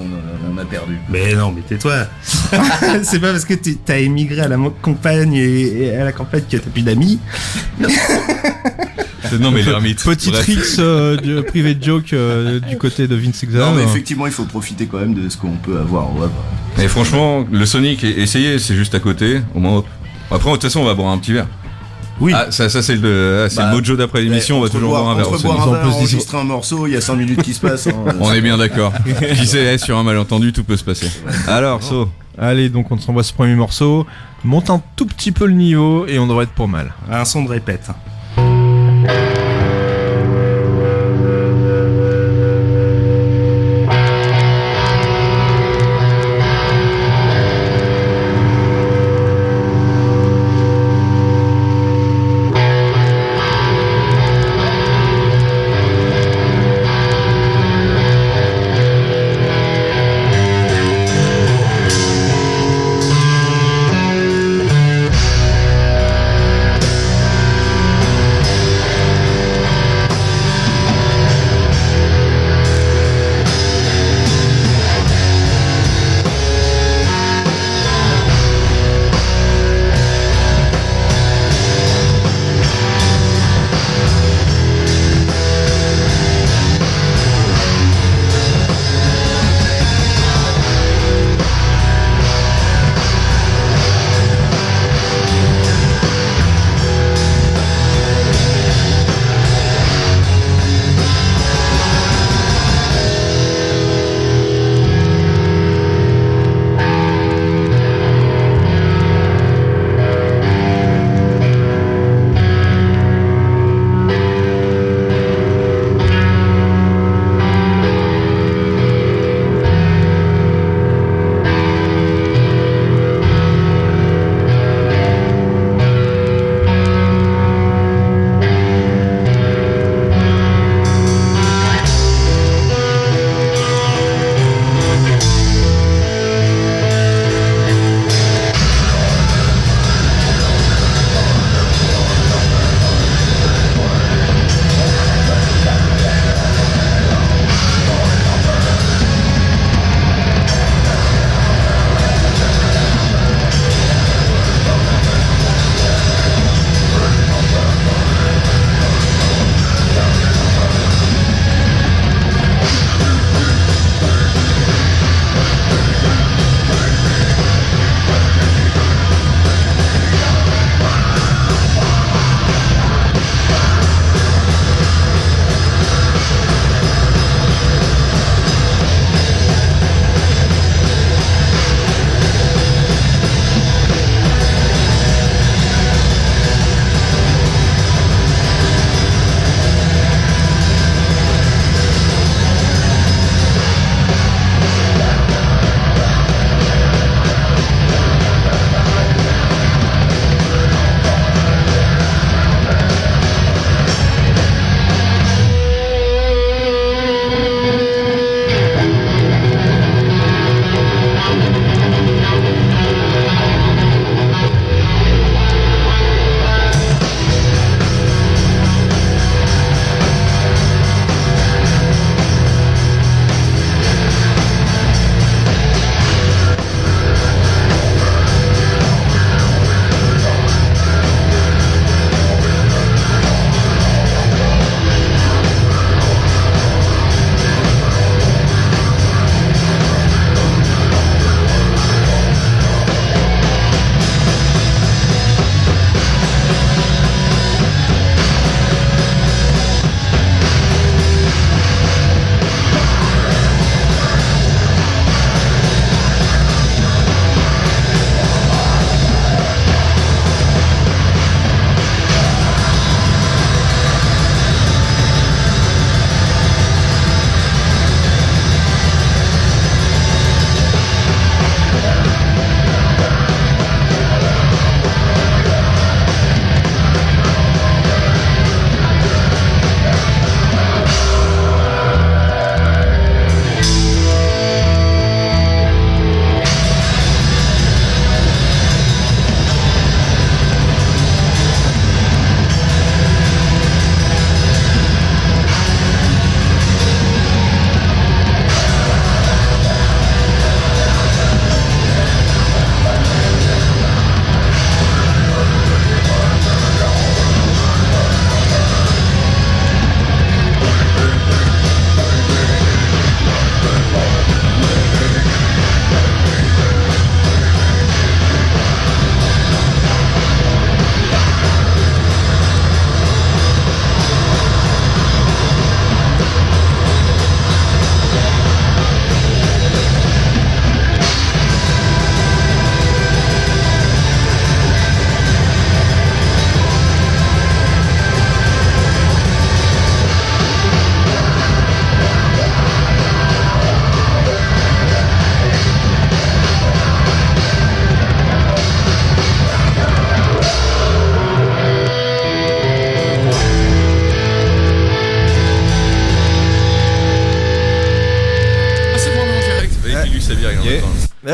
on a perdu. Mais non, mais tais-toi. C'est pas parce que t'as émigré à la campagne et à la campagne que t'as plus d'amis. Non, mais l'ermite. Petit Bref. tricks du privé joke du côté de Vince Exam. Non, mais effectivement, il faut profiter quand même de ce qu'on peut avoir. Ouais, bah. Et franchement, le Sonic, essayez, c'est juste à côté. Au moins, hop. Après, de toute façon, on va boire un petit verre. Oui. Ah, ça c'est le Bah, mojo d'après l'émission, on va toujours boire un verre au Entre Sonic. boire un En verre, plus, enregistrer un morceau, il y a 5 minutes qui se passent. Hein. On est bien d'accord. Qui sait, sur un malentendu, tout peut se passer. Alors, So. Allez, donc on s'envoie ce premier morceau. Monte un tout petit peu le niveau et on devrait être pour mal. Un son de répète. Thank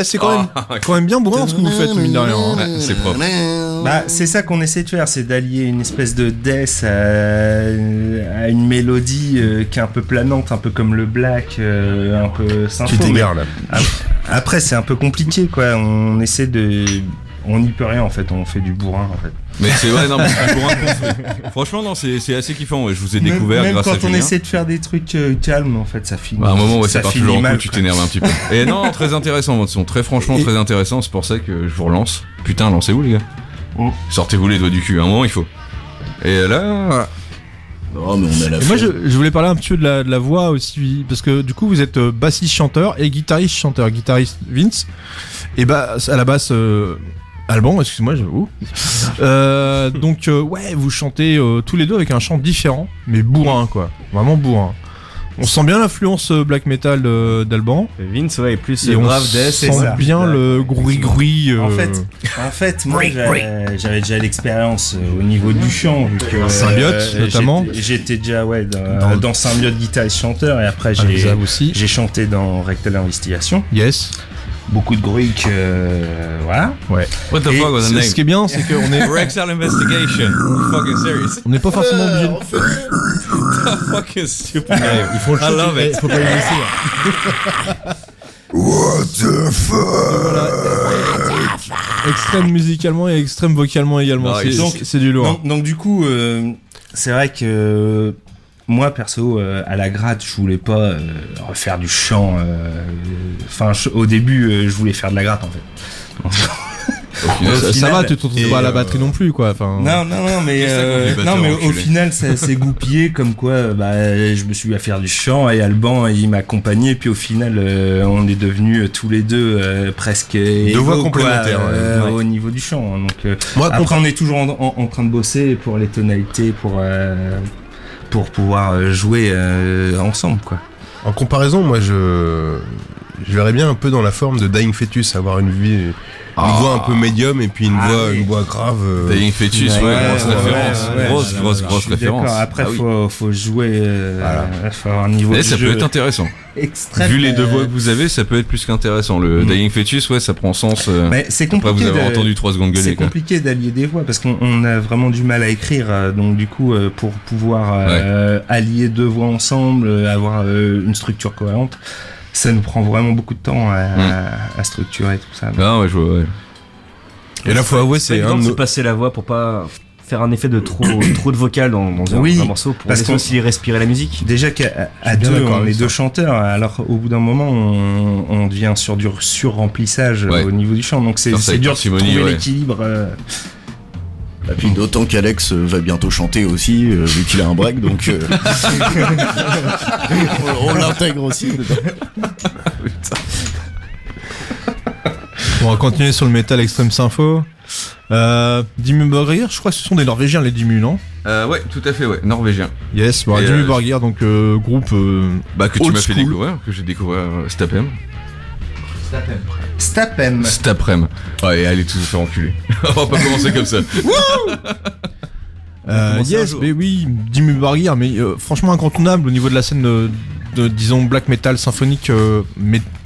c'est quand même bien bourrin ce que vous faites, mine de rien. Hein. Ouais, c'est propre. Bah, c'est ça qu'on essaie de faire, c'est d'allier une espèce de death à une mélodie qui est un peu planante, un peu comme le black, un peu symphonique. Tu t'égares là. Après, c'est un peu compliqué, quoi. On n'y peut rien en fait, on fait du bourrin en fait. Mais c'est vrai, non, mais c'est pour un construit. Franchement, non, c'est assez kiffant. Ouais. Je vous ai découvert même grâce à quand on Julien. essaie de faire des trucs calmes, en fait, ça finit. Bah, à un moment, ouais, ça ça part finit toujours en mal, coup, tu quoi. t'énerves un petit peu. Et non, très intéressant, votre son. Très franchement, très intéressant. C'est pour ça que je vous relance. Putain, lancez-vous, les gars. Sortez-vous les doigts du cul. À un moment, il faut. Et là, voilà. Oh, mais on a la Et moi, flemme. je voulais parler un petit peu de la voix aussi, parce que du coup, vous êtes bassiste-chanteur et guitariste-chanteur. Guitariste Vince, et bah, à la basse, Alban, excuse-moi, donc, ouais, vous chantez tous les deux avec un chant différent, mais bourrin, quoi. Vraiment bourrin. On sent bien l'influence black metal d'Alban. Vince, ouais, est plus Et on grave death. sent ça. bien le bruit-bruit. En fait, moi, j'avais déjà l'expérience au niveau du chant, vu que Symbiote, notamment. J'étais déjà dans Symbiote guitariste-chanteur, et après aussi. j'ai chanté dans Rectal Investigation. Yes. Beaucoup de gruic, voilà. Ouais. What the Et fuck was the name? Ce qui est bien, c'est qu'on est, Rexall Investigation. You fucking serious? on n'est pas forcément obligé de... Fucking stupid name. Il faut le I love it. faut pas le laisser. What the fuck? Extrême musicalement et extrême vocalement également. Nice. C'est du lourd. Donc du coup, c'est vrai que moi perso, à la gratte, je voulais pas refaire du chant. Enfin, au début, je voulais faire de la gratte en fait. Ça final, va, tu te retrouves pas à la batterie non plus, quoi. Enfin, Non, mais au enculé. final, ça s'est goupillé comme quoi, je me suis mis à faire du chant et Alban, il m'accompagnait, puis au final, on est devenus tous les deux presque égaux, voix quoi, complémentaires, ouais. au niveau du chant. Donc, Moi, après, on est toujours en train de bosser pour les tonalités, pour pouvoir jouer ensemble, quoi. En comparaison, moi, je verrais bien un peu dans la forme de Dying Fetus, avoir une voix un peu médium et puis une voix grave. Dying Fetus, ouais, grosse référence. Grosse Je suis référence. d'accord. Après, Ah oui. faut jouer, faut avoir un niveau Et de ça jeu peut être intéressant. extrême. Vu les deux voix que vous avez, ça peut être plus qu'intéressant. Le Dying Fetus, ouais, ça prend sens. Mais c'est Après, compliqué. vous avez entendu 3 secondes gueuler, C'est quoi. compliqué d'allier des voix parce qu'on a vraiment du mal à écrire. Donc du coup, pour pouvoir allier deux voix ensemble, avoir une structure cohérente, ça nous prend vraiment beaucoup de temps à structurer tout ça. Ah ouais, je vois, ouais. Et là, faut avouer, c'est évident un de de se nos... passer la voix pour pas faire un effet de trop de vocal dans Oui, un morceau, pour parce laisser qu'on- aussi respirer la musique. Déjà qu'à suis bien deux, d'accord on avec est ça. deux chanteurs. Alors au bout d'un moment, on devient sur du surremplissage Ouais. au niveau du chant. Donc c'est Ça, avec dur de parcimonie, trouver ouais. l'équilibre. Et puis d'autant qu'Alex va bientôt chanter aussi, vu qu'il a un break, donc on l'intègre aussi dedans. on va continuer sur le métal extrême sympho. Dimmu Borgir, je crois que ce sont des Norvégiens, les Dimmu, non? Ouais, tout à fait, ouais. Norvégien. Yes, bon, Et, Dimmu Borgir, donc groupe. Bah, que tu Old m'as fait school. découvrir, que j'ai découvert cet après-midi. Stapem. Cet après-midi. Ouais, et allez tous vous faire enculer. On va pas commencer comme ça. commencer un Yes, jour. mais oui, Dimmu Borgir, mais franchement incontournable au niveau de la scène de disons black metal symphonique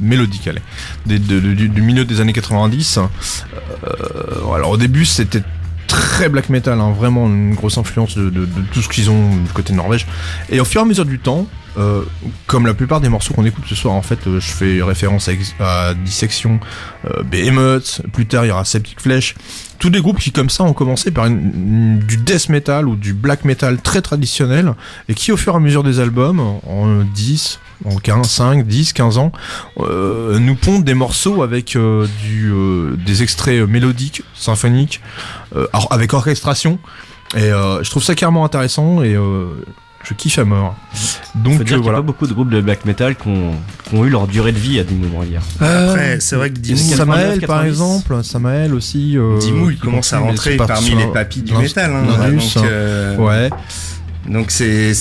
mélodique, allez, du milieu des années 90. Alors au début c'était très black metal, hein, vraiment une grosse influence de tout ce qu'ils ont du côté de Norvège. Et au fur et à mesure du temps, comme la plupart des morceaux qu'on écoute ce soir, en fait, je fais référence à Dissection, Behemoth, plus tard il y aura Septic Flesh, tous des groupes qui comme ça ont commencé par du death metal ou du black metal très traditionnel et qui au fur et à mesure des albums, en 10, en 15, 5, 10, 15 ans, nous pondent des morceaux avec des extraits mélodiques, symphoniques, avec orchestration, et je trouve ça carrément intéressant et je kiffe à mort. Donc Faut dire qu'il y a voilà. pas beaucoup de groupes de black metal qui ont eu leur durée de vie à Dimmu Borgir. Après, c'est vrai que Dimmu, Samael par 90. exemple, Samael aussi. Dimmu, il qui commence à continue, mais rentrer c'est parti parmi sur les papis du l'ins- métal. Hein, l'indus, donc, ouais. Donc c'est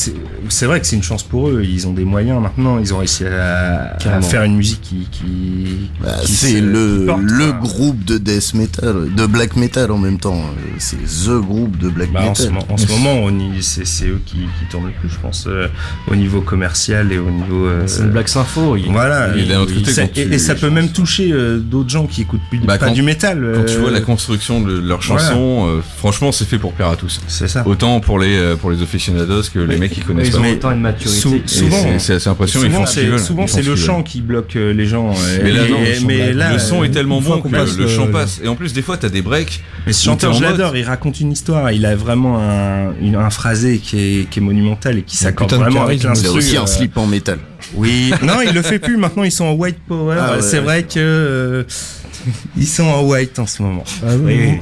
vrai que c'est une chance pour eux. Ils ont des moyens maintenant. Ils ont réussi à faire une musique qui c'est qui porte, le quoi. groupe de death metal, de black metal en même temps. C'est the groupe de black Bah, metal. en ce moment, c'est eux qui tournent le plus, je pense, au niveau commercial et au niveau. C'est une blague sympho. Voilà. Et d'un autre côté, quand Et ça peut même toucher d'autres gens qui écoutent pas quand- du métal. Quand tu vois la construction de leurs chansons, franchement, c'est fait pour plaire à tous. C'est ça. Autant pour les aficionados que les mecs qui connaissent Ils ont pas. autant une maturité. Et souvent, c'est assez impressionnant. Ils font ce qu'ils veulent. souvent Ils font c'est ce le qu'ils chant veulent. qui bloque les gens. Mais là, non, là, le son est tellement une fois bon qu'on que passe le le- chant passe. Et en plus, des fois, t'as des breaks. Mais ce où chanteur, t'es en je mode- l'adore. Il raconte une histoire. Il a vraiment un phrasé qui est monumental et qui s'accorde putain de vraiment avec charisme. Il a l'instru. aussi un slip en métal. Oui, non, il le fait plus. Maintenant, ils sont en white power. Ah ouais, c'est vrai que ils sont en white en ce moment. Oui,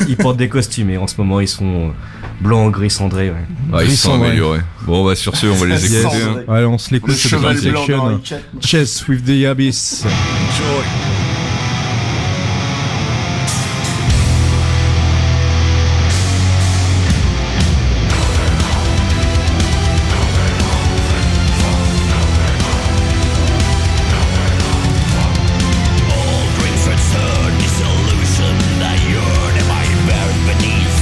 ils portent des costumes et en ce moment ils sont blancs, gris, cendrés. Ouais. Ah, ils se sont Grisson, ouais. améliorés. Bon, bah, sur ce, on va les Yes. écouter. hein. Allez, on se l'écoute. Le c'est cheval Dark blanc Section. d'Henri IV. Chess with the Abyss. Beneath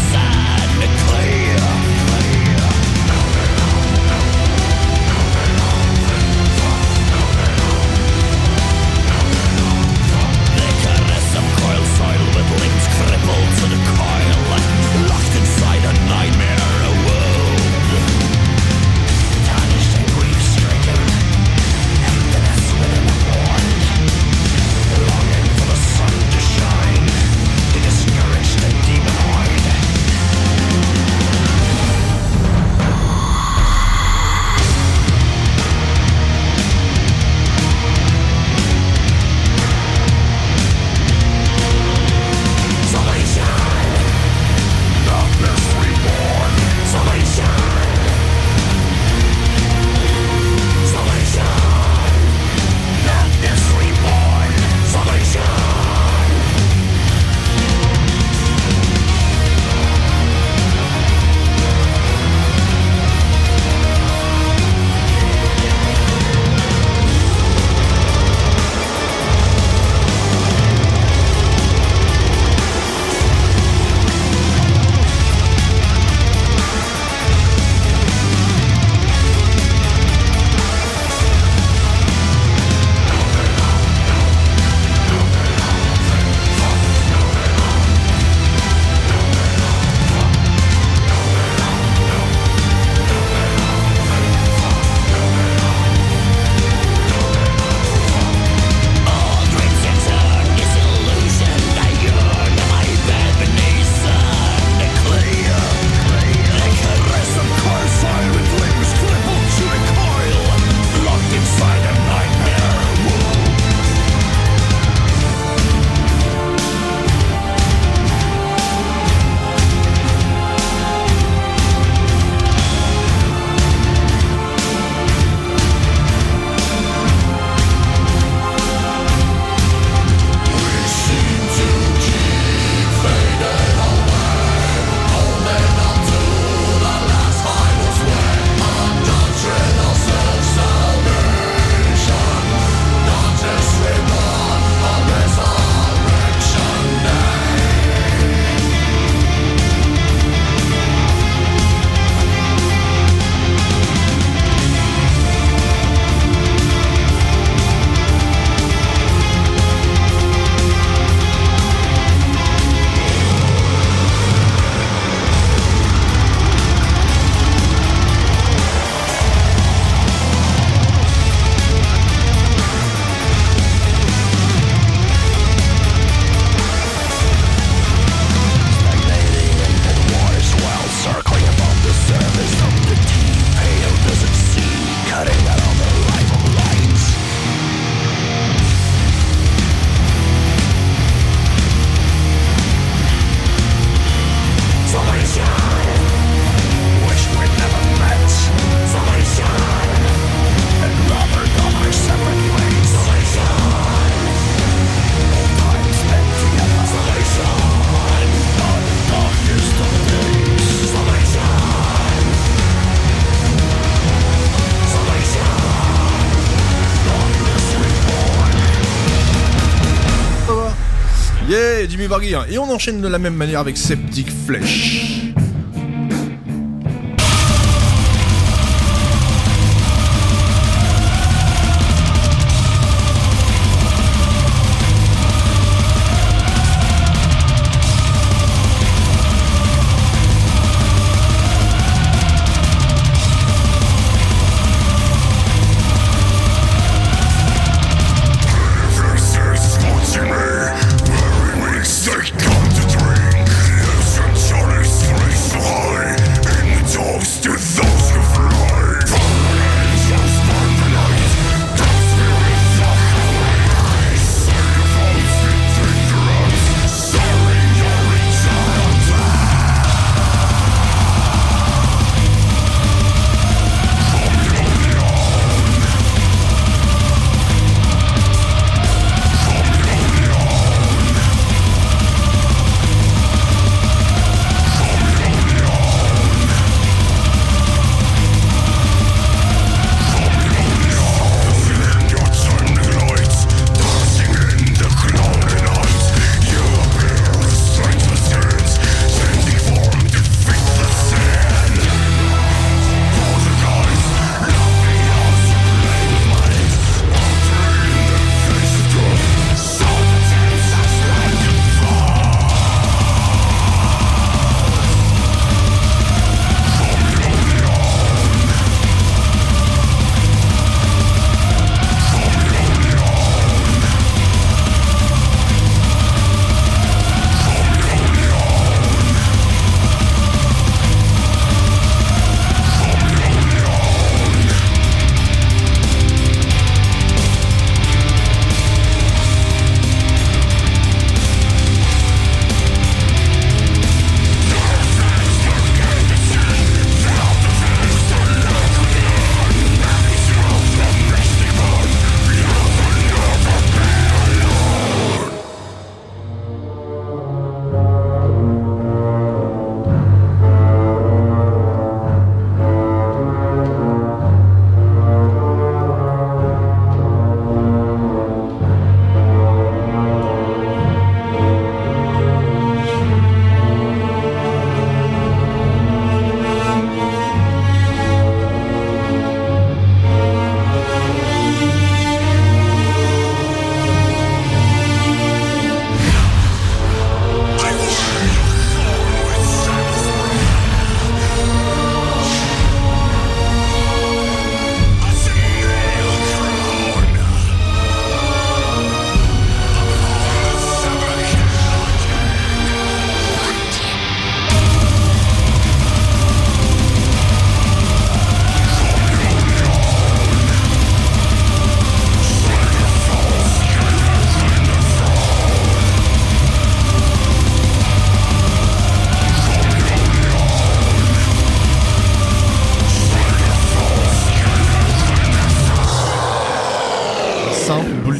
Dimmu Borgir. Et on enchaîne de la même manière avec Septic Flesh.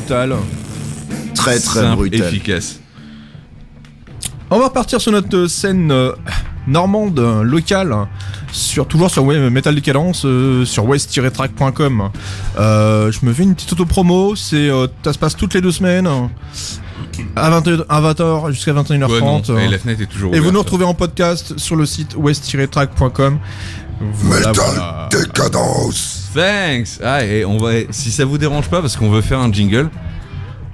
brutal. Très simple, brutal. Efficace. On va repartir sur notre scène normande, locale, toujours sur Metal Decadence, sur west-track.com. Je me fais une petite auto-promo, ça se passe toutes les 2 semaines, à 20h jusqu'à 21h30. Ouais, non, et la fenêtre est toujours ouverte. Et vous nous retrouvez en podcast sur le site west-track.com. Voilà, Metal Decadence. Thanks. Ah, et on va, si ça vous dérange pas, parce qu'on veut faire un jingle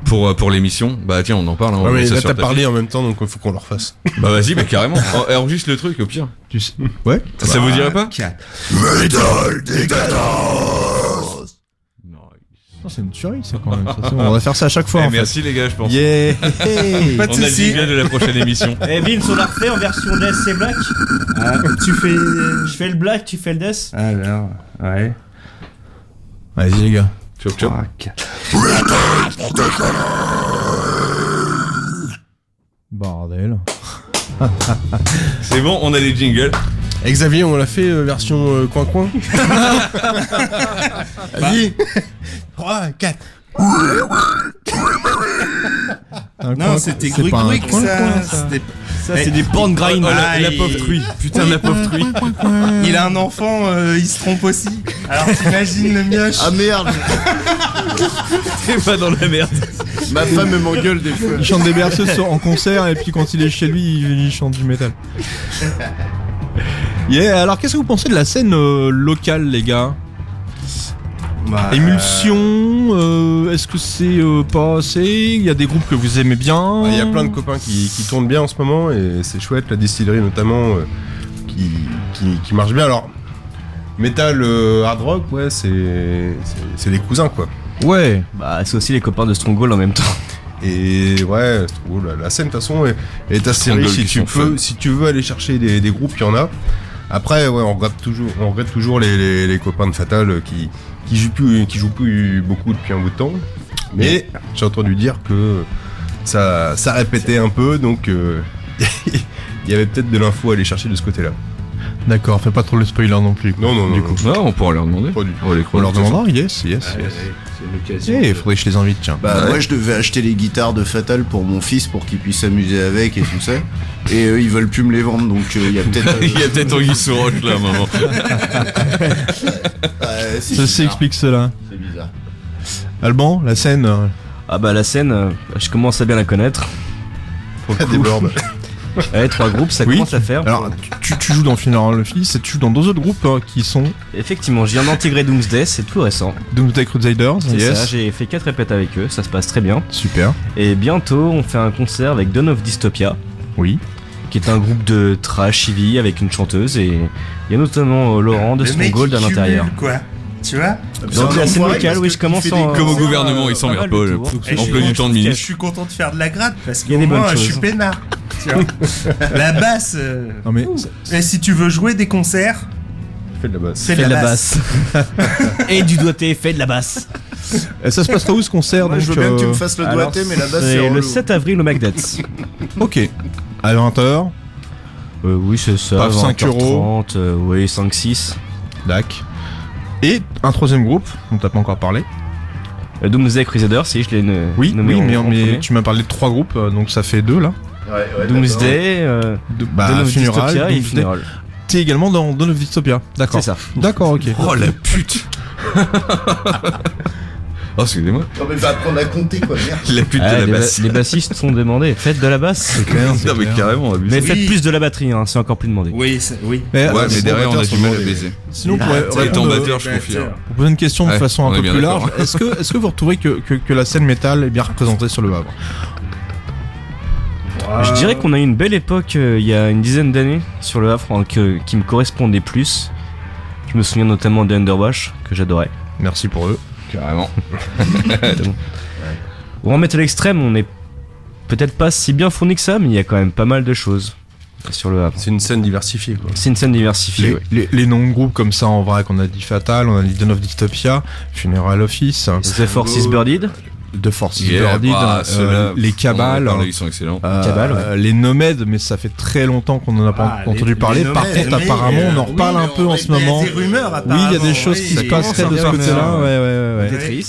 pour l'émission, bah tiens, on en parle. Ouais, mais là t'as parlé en même temps, donc il faut qu'on le refasse. Bah vas-y, bah carrément. Enregistre le truc au pire. Tu sais. Ouais. Ça vous dirait pas? Metal Decadence. Non, c'est une tuerie, ça quand même. Ça, on va faire ça à chaque fois. En merci les gars, je pense. Yeah. Pas de On a le soucis. jingle de la prochaine émission. Eh Vince, on l'a refait en version Death et Black. Ah, tu fais. Je fais le Black, tu fais le Death. Alors, ouais. Vas-y les gars. Chop chop. 3, 4. Bordel. C'est bon, on a les jingles. Et Xavier, on l'a fait version coin-coin. Vas-y. 3, 4. Non, c'était Gruic, ça. C'était. Ça, c'est des porn grind. Oh, la Aïe. pauvre truie. Putain, la pauvre truie. Il a un enfant, il se trompe aussi. Alors t'imagines le mioche. Ah merde. T'es pas dans la merde. Ma femme m'engueule des fois. Il chante des berceuses en concert et puis quand il est chez lui, il chante du métal. Yeah, alors qu'est-ce que vous pensez de la scène locale, les gars? Émulsion, est-ce que c'est pas assez? Il y a des groupes que vous aimez bien? Il y a plein de copains qui tournent bien en ce moment et c'est chouette, la distillerie notamment qui marche bien. Alors, metal, hard rock, ouais, c'est les cousins quoi. Ouais. Bah, c'est aussi les copains de Stronghold en même temps. Et ouais, la scène de toute façon est assez riche si tu veux aller chercher des groupes, il y en a. Après, ouais, on regrette toujours les copains de Fatal qui jouent plus beaucoup depuis un bout de temps. Mais j'ai entendu dire que ça répétait un peu, donc il y avait peut-être de l'info à aller chercher de ce côté-là. D'accord, fais pas trop le spoiler non plus. Non. On pourra leur demander. Pas du tout. On leur demandera, yes. C'est l'occasion. Il faudrait que je les invite, tiens. Moi je devais acheter les guitares de Fatal pour mon fils pour qu'il puisse s'amuser avec et tout ça. Et ils veulent plus me les vendre, donc il y a peut-être... Il y a peut-être Anguille sous roche là, maman. Ceci explique cela. C'est bizarre. Alban, la scène Ah bah la scène, je commence à bien la connaître. Ça déborde. Ouais, 3 groupes, ça commence à faire. Alors, tu joues dans Funeral Office et tu joues dans 2 autres groupes qui sont Effectivement, je viens d'intégrer Doomsday, c'est tout récent. Doomsday Crusaders. C'est Yes. ça, j'ai fait 4 répètes avec eux, ça se passe très bien. Super. Et bientôt, on fait un concert avec Dawn of Dystopia, Oui. qui est un groupe de trash heavy avec une chanteuse, et il y a notamment Laurent de Stronghold à l'intérieur. Quoi. Tu vois? Donc la scène locale, oui, je commence en... Comme au gouvernement, ils s'emmerdent pas. Emploi du temps de Je ministre. suis content de faire de la gratte parce Il y a que des bonnes moi je choses. suis peinard. Tu vois. La basse. Non mais Et si tu veux jouer des concerts, Fais de la basse. fais de la basse. Et du doigté, fait de la basse. ça se passera où ce concert? Moi, donc, je veux bien que tu me fasses le Alors, doigté, mais la basse c'est c'est le relou. 7 avril au Macbeth. Ok. À 20h. Oui, c'est ça. Pas 5 20h30, oui, 5-6. Dac. Et un 3ème groupe dont t'as pas encore parlé. Doomsday Crusaders, si je l'ai Oui, nommé en mais premier. tu m'as parlé de 3 groupes, donc ça fait 2 là. Ouais, Doomsday, Dawn of Dystopia et Doomsday. Funeral. T'es également dans Dawn of Dystopia. D'accord. C'est ça. D'accord, ok. Oh la pute. Oh, excusez-moi. Non mais va apprendre à compter quoi, merde. La pute de la basse. Les bassistes sont demandés. Faites de la basse. Non, mais carrément, abusé. Mais faites plus de la batterie, hein, c'est encore plus demandé. Oui, oui. Mais, Ouais, mais derrière, on a du mal à batteur, baiser. sinon, pour Étant répondre, batteur, je confirme. pour poser une question de Ouais, façon on un est peu bien plus d'accord. large, est-ce que vous retrouvez que la scène métal est bien représentée sur le Havre? Je dirais qu'on a eu une belle époque il y a une dizaine d'années sur le Havre qui me correspondait plus. Je me souviens notamment de Underwash, que j'adorais. Merci pour eux. Carrément. Ou en métal extrême, on est peut-être pas si bien fourni que ça, mais il y a quand même pas mal de choses sur le Havre. C'est une scène diversifiée quoi. C'est une scène diversifiée, Les noms de groupes comme ça en vrai qu'on a dit Fatal, on a dit Dawn of Dystopia, Funeral Office, The Force is Birded. The Force is Yeah, Birded, bah, ceux-là, les Cabales, ils sont excellents. Cabal, les Nomades, mais ça fait très longtemps qu'on en a pas entendu parler. Par contre, apparemment, on en reparle un peu en ce moment. Des rumeurs, Oui, apparemment. il y a des choses qui se passeraient de ce côté-là. Ouais. Tetris.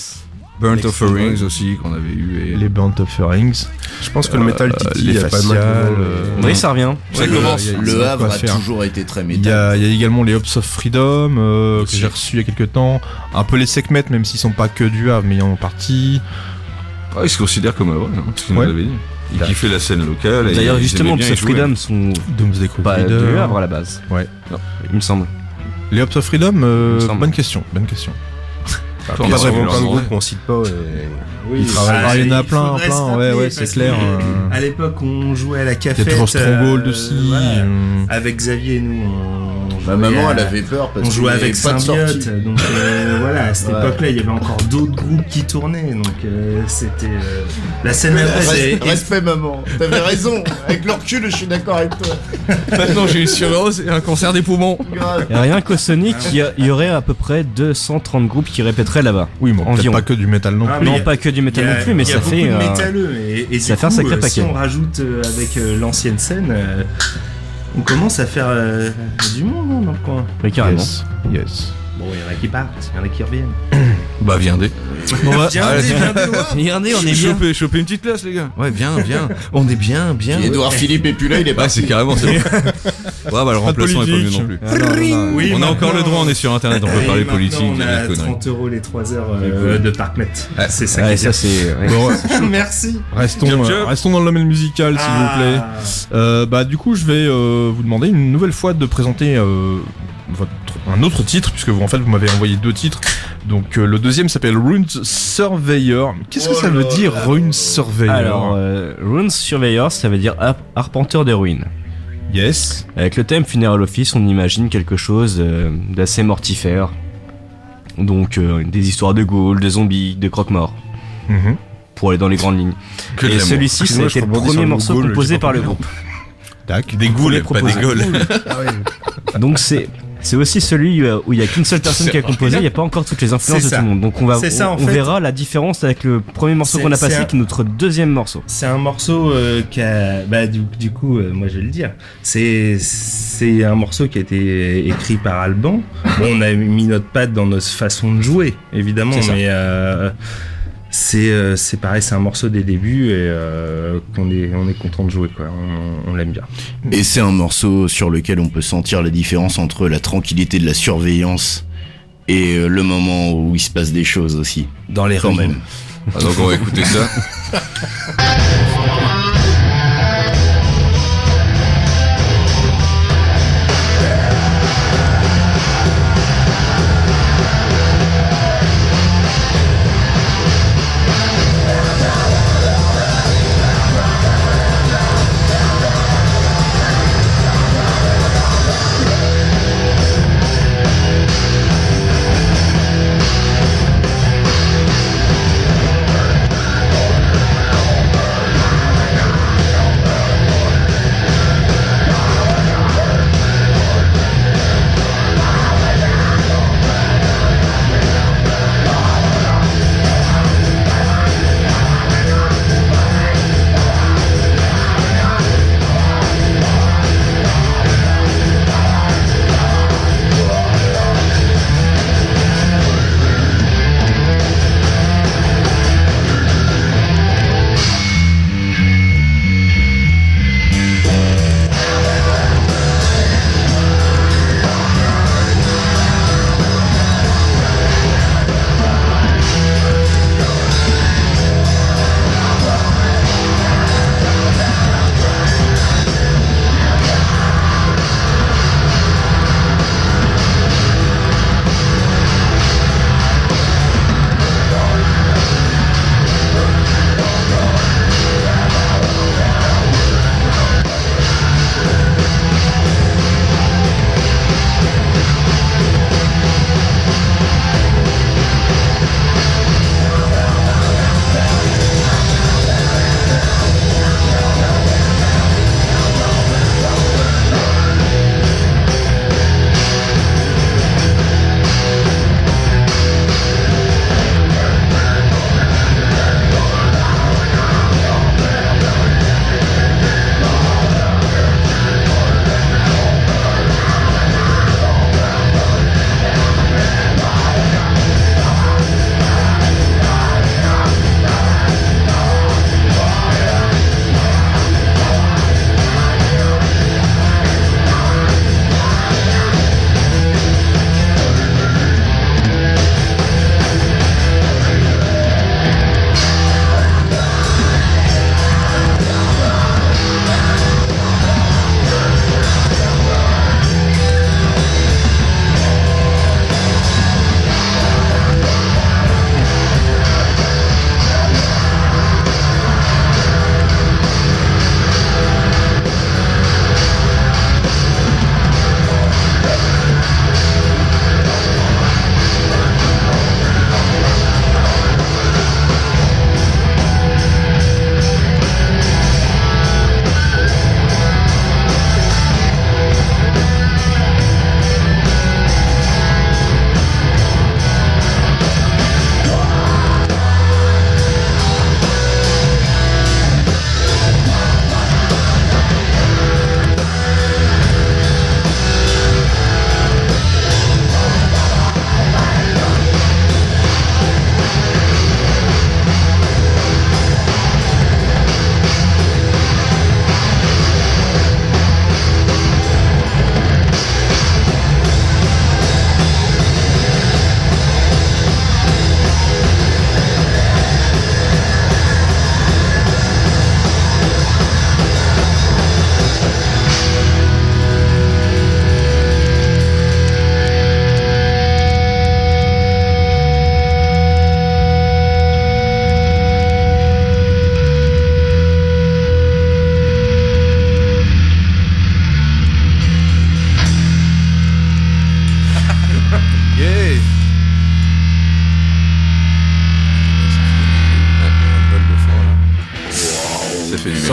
Burnt Offerings aussi, qu'on avait eu. Et... Les Burnt Offerings, Je pense que le metal tiki, les il y a pas mal faciales, de... Oui, ça revient. Ça commence. il y a Le quoi Havre a faire. toujours été très Il y métal. a également les Hopes of Freedom que j'ai reçus il y a quelques temps. Un peu les Sekhmet, même s'ils sont pas que du Havre, mais ils en ont partie. Ah, il se considère comme un vrai, hein, ce qu'il Ouais. nous avait dit. Il kiffait la scène locale. et D'ailleurs, ils justement, aimaient bien Hopes y of jouer. Freedom sont Doomsday pas Crusader. du Havre à la base. Ouais. Il me semble. Les Hopes of Freedom, me semble. bonne question. Il y a Bien vraiment sûr, plein de ouais. groupes qu'on cite pas et... Oui, Ils travaillent. Ah, il y en a il plein, faudrait plein, se ouais, rappeler, c'est parce clair. que À l'époque, on jouait à la Il y cafette. a toujours Stronghold aussi. voilà. Avec Xavier, nous, Ma jouait maman, à- elle avait peur parce on qu'il jouait y avait avec pas de Symbiote, sortie. donc voilà, à cette Ouais. époque-là, il y avait encore d'autres groupes qui tournaient, donc c'était la scène Respect maman, t'avais raison. Avec le recul, je suis d'accord avec toi. Maintenant, j'ai une surose et un cancer des poumons. Grave. Et rien qu'au Sonic, il y aurait à peu près 230 groupes qui répéteraient là-bas. Oui, bon, peut-être Environ. pas que du métal non Ah, plus. mais Non, il y a- pas que du métal non plus, mais il y a ça beaucoup fait. de métalleux et ça du fait un coup, sacré si paquet. on rajoute avec l'ancienne scène, on commence à faire du monde hein, dans le coin. Oui, carrément. Yes. Bon, il y en a qui partent, il y en a qui reviennent. Bah viendez. Regardez, on est bien. Choper une petite place, les gars. Ouais, viens. On est bien. Édouard Philippe est plus là, il est Ouais, parti. c'est carrément ça. Ouais, bah le remplacement est pas mieux non plus. Oui, On a encore le droit, on est sur internet, on peut parler politique, On des a conneries. 30 € les 3 heures de Parkmet. C'est ça. Ouais, qui est ça c'est. ouais. Bon, Merci. restons, Job, job. restons dans le domaine musical, s'il vous plaît. Bah du coup, je vais vous demander une nouvelle fois de présenter un autre titre, puisque vous m'avez envoyé 2 titres. Donc le deuxième s'appelle Rune Surveyor. Qu'est-ce que ça veut dire, Rune Surveyor? Alors, Rune Surveyor, ça veut dire arpenteur des ruines. Yes. Avec le thème Funeral Office, on imagine quelque chose d'assez mortifère. Donc des histoires de ghouls, de zombies, de croque-morts, pour aller dans les grandes lignes. Que de Et l'amour. celui-ci, Excusez-moi, c'était je le rebondis sur premier le morceau ghoul, composé j'ai pas par le compris. groupe. Tac. Des ghouls, pas des proposé. gaules. Donc c'est aussi celui où il y a qu'une seule personne qui a composé, il n'y a pas encore toutes les influences de C'est tout le monde. Donc on en fait. verra la différence avec le premier morceau qu'on a passé, qui est notre deuxième morceau. C'est un morceau qui a, du coup, moi je vais le dire, c'est un morceau qui a été écrit par Alban. Bon, on a mis notre patte dans notre façon de jouer, évidemment, C'est ça. mais c'est pareil, c'est un morceau des débuts et on est content de jouer, quoi. On l'aime bien. Et c'est un morceau sur lequel on peut sentir la différence entre la tranquillité de la surveillance et le moment où il se passe des choses aussi. Dans les Quand rues. même. Ah, donc on va écouter ça.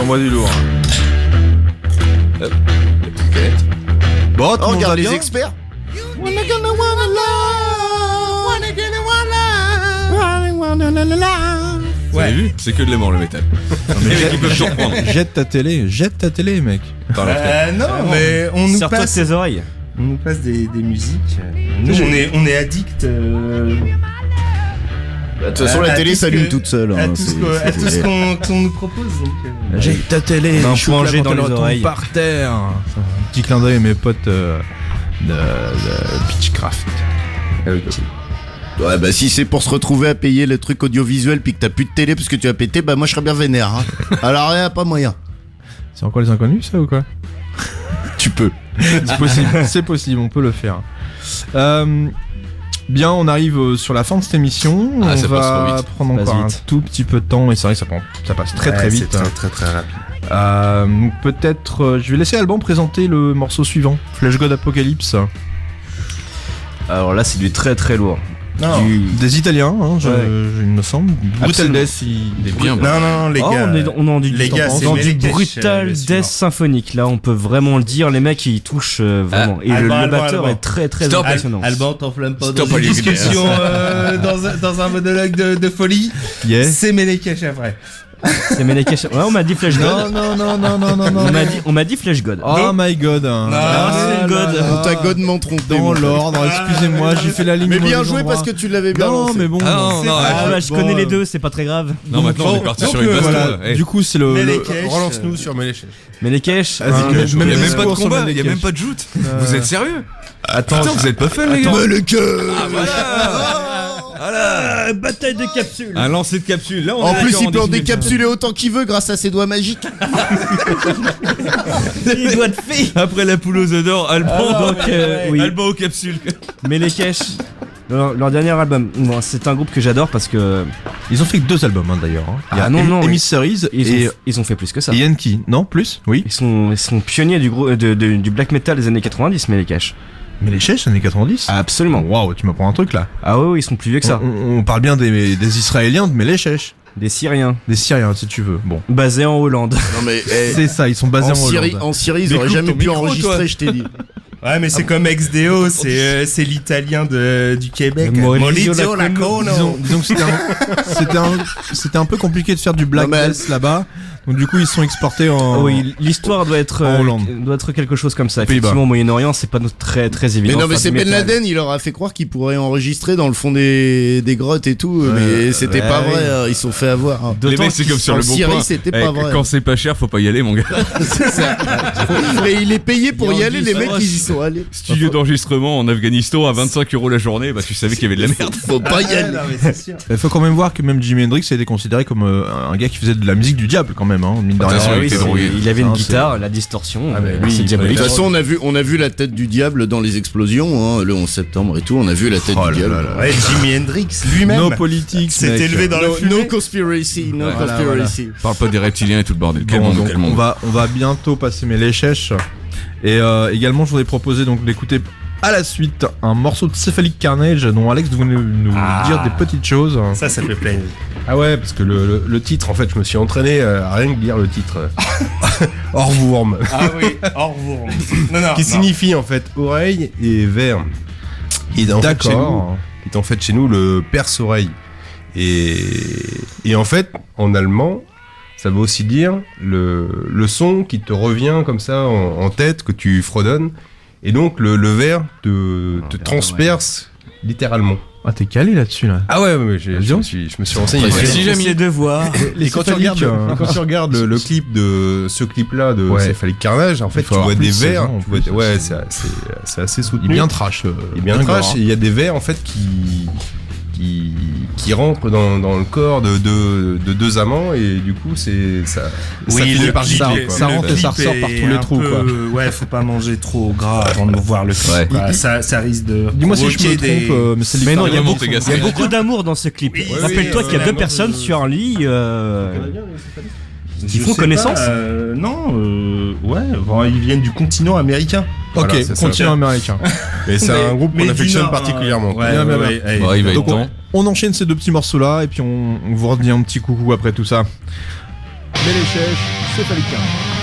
t'envoie du lourd. Hop, la petite canette. Bon, Oh, regarde les experts. Vous avez vu? C'est que de l'aimant le métal. Les mecs qui peuvent surprendre. Jette ta télé, mec. Par la fenêtre. Non, mais on nous Sors-toi de passe, tes oreilles. on nous passe des musiques. Nous, on est addicts. De toute façon, la À télé tout ce s'allume que- toute seule. à hein, tout ce c'est- qu'on- à tout ce c'est- qu'on nous propose. Donc, Jette ta télé, On a un shoot-la plongé quand dans elle les retombe oreilles. par terre. Un petit clin d'œil à mes potes de Pitchcraft. Ouais, bah si c'est pour se retrouver à payer le truc audiovisuel puis que t'as plus de télé parce que tu as pété, bah moi je serais bien vénère. Hein. Alors rien, pas moyen. C'est encore les inconnus, ça ou quoi? Tu peux. C'est possible, on peut le faire. Bien, on arrive sur la fin de cette émission. Ah, on ça passe trop va vite. prendre encore Passe un tout petit peu de temps et c'est vrai que ça passe très très ouais, vite. C'est très rapide. Peut-être, je vais laisser Alban présenter le morceau suivant, Flash God Apocalypse. Alors là, c'est du très très lourd. Non. Des Italiens, hein, il me semble. Brutal Absolument. Death, Il est bien. Non, les Oh, gars. on est dans du, les gars, c'est dans du Melekech, brutal le suivant. death symphonique. Là, on peut vraiment le dire. Les mecs, ils touchent vraiment. Et Alban, le batteur Alban. est très très Stop. impressionnant. Alban, t'enflamme pas Stop, dans une Olivier. discussion dans un monologue de folie. Yeah. C'est Melekech après. C'est Melekech. Ouais, on m'a dit Flash God. Non. On m'a dit Flash God. Oh my god. c'est God. On t'a godement trompé. Dans mon frère. l'ordre, excusez-moi, j'ai fait la ligne. Mais au bien mauvais joué endroit. parce que tu l'avais bien Non, lancé. mais bon. Ah non, non, Ah, bah, je bon, connais les deux, c'est pas très grave. non, maintenant on est parti sur une donc, baston. Voilà, là. Eh. du coup, c'est le. Melekech. Relance-nous sur Melekech. Melekech. Vas-y, un- Melekech. Il y a même pas de discours sur combat, il y a Melekech. même pas de joute. Vous êtes sérieux? Attends, Putain, vous êtes pas fun, les gars? Mais le cœur. Voilà. Bataille de capsules. Un lancer de capsule. Là, on En est plus, d'accord, il on peut en définit le décapsuler autant qu'il veut grâce à ses doigts magiques. Les doigts de fée. Après la poule aux œufs d'or, Alban, Donc, oui. Alban aux capsules. Melekech. Leur dernier album. Bon, c'est un groupe que j'adore parce que ils ont fait que 2 albums hein, d'ailleurs. hein. Il y a Ah, non, Emissaries ils ont fait plus que ça. et Yankee. Non, plus? Oui. Ils sont pionniers du black metal des années 90, Melekech. Mais les Chèches, années 90? Absolument. Waouh, tu m'apprends un truc là. Ah ouais, ils sont plus vieux que ça. On parle bien des Israéliens, mais les Chèches. Des Syriens, Des Syriens, si tu veux. Bon. basés en Hollande. Non mais C'est ça, ils sont basés en Hollande. En Syrie, ils Mais auraient coupe jamais ton pu micro, enregistrer, toi. je t'ai dit. Ouais, mais c'est comme XDO, c'est l'italien du Québec. Maurizio Lacono. Disons que c'était un peu compliqué de faire du black Non, mais- death là-bas. Donc du coup, ils sont exportés en. Oui, l'histoire doit être En Hollande. doit être quelque chose comme ça. Pays-Bas. Effectivement, au Moyen-Orient, c'est pas très très évident. Mais non, de mais faire c'est du Ben métal. Laden, il leur a fait croire qu'ils pourraient enregistrer dans le fond des grottes et tout, mais c'était pas ouais. vrai, hein, ils se sont fait avoir. hein. Les mecs, c'est comme sur en le bon Syrie, coin. c'était Eh, pas vrai. Quand c'est pas cher, faut pas y aller, mon gars. C'est ça. Mais il est payé pour y aller, les mecs ils y sont allés. Studio d'enregistrement en Afghanistan à 25€ la journée, bah tu savais qu'il y avait de la merde. Faut pas y aller. Non, mais c'est sûr. Il faut quand même voir que même Jimi Hendrix a été considéré comme un gars qui faisait de la musique du diable quand même, hein, mine de Attention, rien. Ah il oui, était c'est- drogué. il avait une Non, guitare, la distorsion, Ah, mais lui, c'est De diabolique. toute façon, on a vu la tête du diable dans les explosions, hein, le 11 septembre et tout, on a vu la tête Oh du là diable. là là. Ouais, Jimi Hendrix lui-même No politics, s'est mec. élevé dans la No, fumée. no conspiracy, no Voilà, conspiracy. Parle pas des reptiliens et tout le bordel. Quel Bon, monde, donc quel monde. on va bientôt passer mes léchèches. Et également, je voudrais proposer donc d'écouter à la suite un morceau de Cephalic Carnage dont Alex voulait nous dire des petites choses. Ça fait plaisir. Ah ouais, parce que le titre, en fait, je me suis entraîné à rien que lire le titre. Orwurm. Ah oui, au revoir. Non, Qui signifie en fait oreille et verre. Et en fait, chez nous, D'accord. est en fait chez nous le perce-oreille. Et en fait, en allemand, ça veut aussi dire le son qui te revient comme ça en tête, que tu fredonnes. Et donc le verre te transperce littéralement. Ah, t'es calé là-dessus là. Ah ouais, ouais, Dis donc. je me suis renseigné. Ouais, si jamais. Ses devoirs. Les Et quand tu céphaliques, regardes, quand tu regardes le clip de ce clip-là de Ouais. Cephalic Carnage, en fait, Il faut tu avoir vois plus des de 16 vers. ans, en Tu vois plus. ouais, c'est assez Il soutenu. est bien trash. Il est bien gore, trash. hein. Et il y a des vers en fait qui rentrent dans le corps de deux amants et du coup ça finit par clip, gicler, quoi. ça rentre et ça ressort par tous les trous, quoi. Ouais, faut pas manger trop gras avant de voir le clip. Ouais. quoi. Ça risque de. Dis-moi si je me provoquer trompe, mais c'est Mais non, il y a Vraiment, beaucoup, tes gars, il y a c'est beaucoup d'amour dans ce clip. Oui, Rappelle-toi oui, qu'il y a deux vraiment, personnes sur un lit qui Je font sais connaissance. pas, ouais, bon, ils viennent du continent américain. Ok, Voilà, c'est ça. continent américain. Mais c'est un groupe qu'on du affectionne Nord, particulièrement. Ouais, Bien, bien, ouais, ouais, Bon, il va être Donc temps. on enchaîne ces deux petits morceaux là et puis on vous redit un petit coucou après tout ça. mais les chèches, c'est phallicain.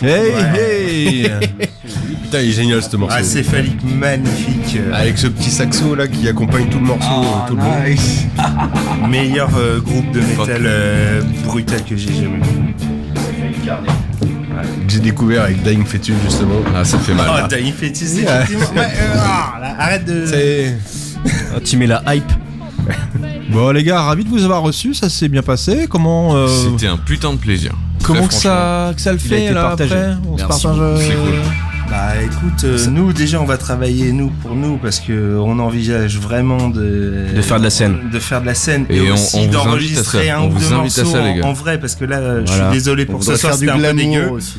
Hey. Putain, il est génial ce morceau. Acéphalique magnifique. Avec ce petit saxo là qui accompagne tout le morceau tout le long. Meilleur groupe de métal brutal que j'ai jamais vu. Que j'ai découvert avec Dying Fetus justement. Ah, ça fait mal. Oh, Dying Fetus, effectivement. Là, arrête de. C'est... Tu mets la hype. Bon les gars, ravi de vous avoir reçus, ça s'est bien passé. Comment C'était un putain de plaisir. comment Très que ça le Il a fait été là partagé. après on se Merci partage beaucoup, c'est cool. Bah écoute, nous déjà on va travailler pour nous parce que on envisage vraiment de faire de la scène. de faire de la scène Et et, on aussi vous d'enregistrer invite à ça. un On ou vous deux invite à morceaux ça, les gars. en vrai parce que là je Voilà. suis désolé On pour voudrait ce soir faire du c'était un peu dégueu. glamour aussi.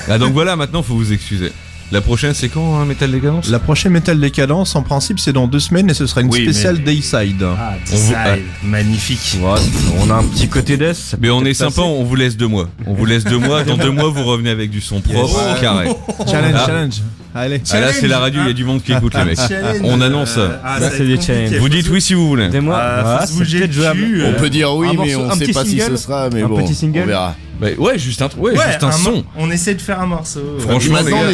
Ah, donc voilà, maintenant faut vous excuser. La prochaine, c'est quand, hein, Metal Décadence? La prochaine Metal Décadence, en principe, c'est dans 2 semaines et ce sera une Oui, spéciale mais- Dayside. Ah, On vous- design, magnifique. Ouais, on a un petit côté death. ça peut Mais on est peut-être sympa, passer. on vous laisse 2 mois. On vous laisse 2 mois. Dans 2 mois, vous revenez avec du son propre, carré. Challenge, Ah. challenge. Allez. Ah, là, c'est la radio, il y a du monde qui écoute, les mecs. Challenge, On annonce. ah, Là, ça c'est va des être compliqué. challenges. Vous dites oui si vous voulez. Des mois. Ah, voilà, faut se c'est bouger peut-être le jouable. cul, On peut dire oui, un mais morceau- on un sait petit pas si single ce sera, mais Un bon, petit single on verra. Bah, ouais, juste un son. On essaie de faire un morceau. Franchement, Maintenant, les gars.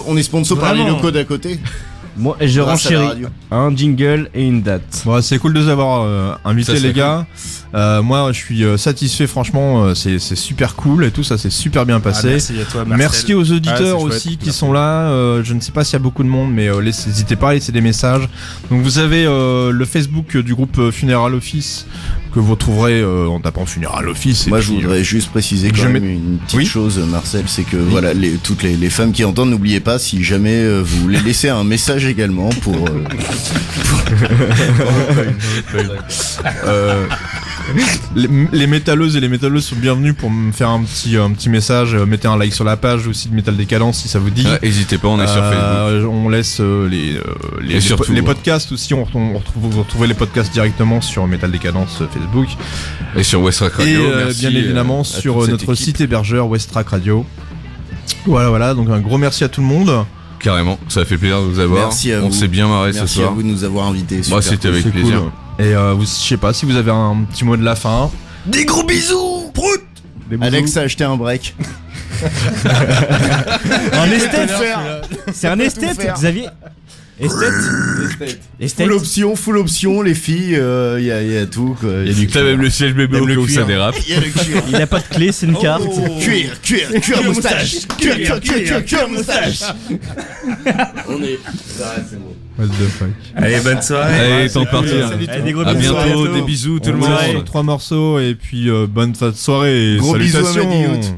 on est sponsor par les Vraiment. locaux d'à côté. Moi, je Grâce à la renchéris radio. un jingle et une date. Bon, c'est cool de vous avoir Ça, invités c'est les gars. Moi je suis satisfait franchement, c'est super cool et tout ça s'est super bien Ah, passé. merci à toi, Marcel. Merci aux auditeurs Ah, c'est aussi chouette. qui sont là. Je ne sais pas s'il y a beaucoup de monde, mais n'hésitez pas à laisser des messages. Donc vous avez le Facebook du groupe Funeral Office que vous trouverez en tapant Funeral Office. Et Moi, je puis, voudrais juste préciser je quand même mets- une petite Oui. chose, Marcel, c'est que voilà, toutes les femmes qui entendent, n'oubliez pas, si jamais vous voulez laisser un message également pour les métalleuses et les métalleuses sont bienvenus pour me faire un petit message. Mettez un like sur la page aussi de Metal Décadence si ça vous dit. Ah, n'hésitez pas, on est sur Facebook. On laisse Et surtout, les podcasts aussi. Vous retrouvez les podcasts directement sur Metal Décadence Facebook. Et sur Westrack Et Radio. merci, bien évidemment à sur toute cette notre équipe. site hébergeur Westrack Radio. Voilà. Donc un gros merci à tout le monde. Carrément, ça fait plaisir de vous avoir. Merci à On vous. s'est bien marré ce merci à soir. vous de nous avoir invités. Moi, super c'était cool. avec C'est plaisir. cool. Et je sais pas si vous avez un petit mot de la fin. Des gros bisous, prout. Des bisous. Alex a acheté un break. Un esthète. C'est un Tout esthète, faire. Xavier. Esthète. Full option, les filles, il y a tout quoi. Il y a du T'as même le siège bébé au Même cas le où ça cuir. dérape. Il y a le cuir. Il a pas de clé, c'est une carte. Cuir moustache. Cuir moustache. On est. What the fuck. Allez, bonne soirée. Allez, temps de partir. Allez, des gros À bisous. bientôt, des bisous tout le On va monde. sur 3 morceaux et puis bonne fin de soirée et Gros bisous à salutations. Mehdi Hout.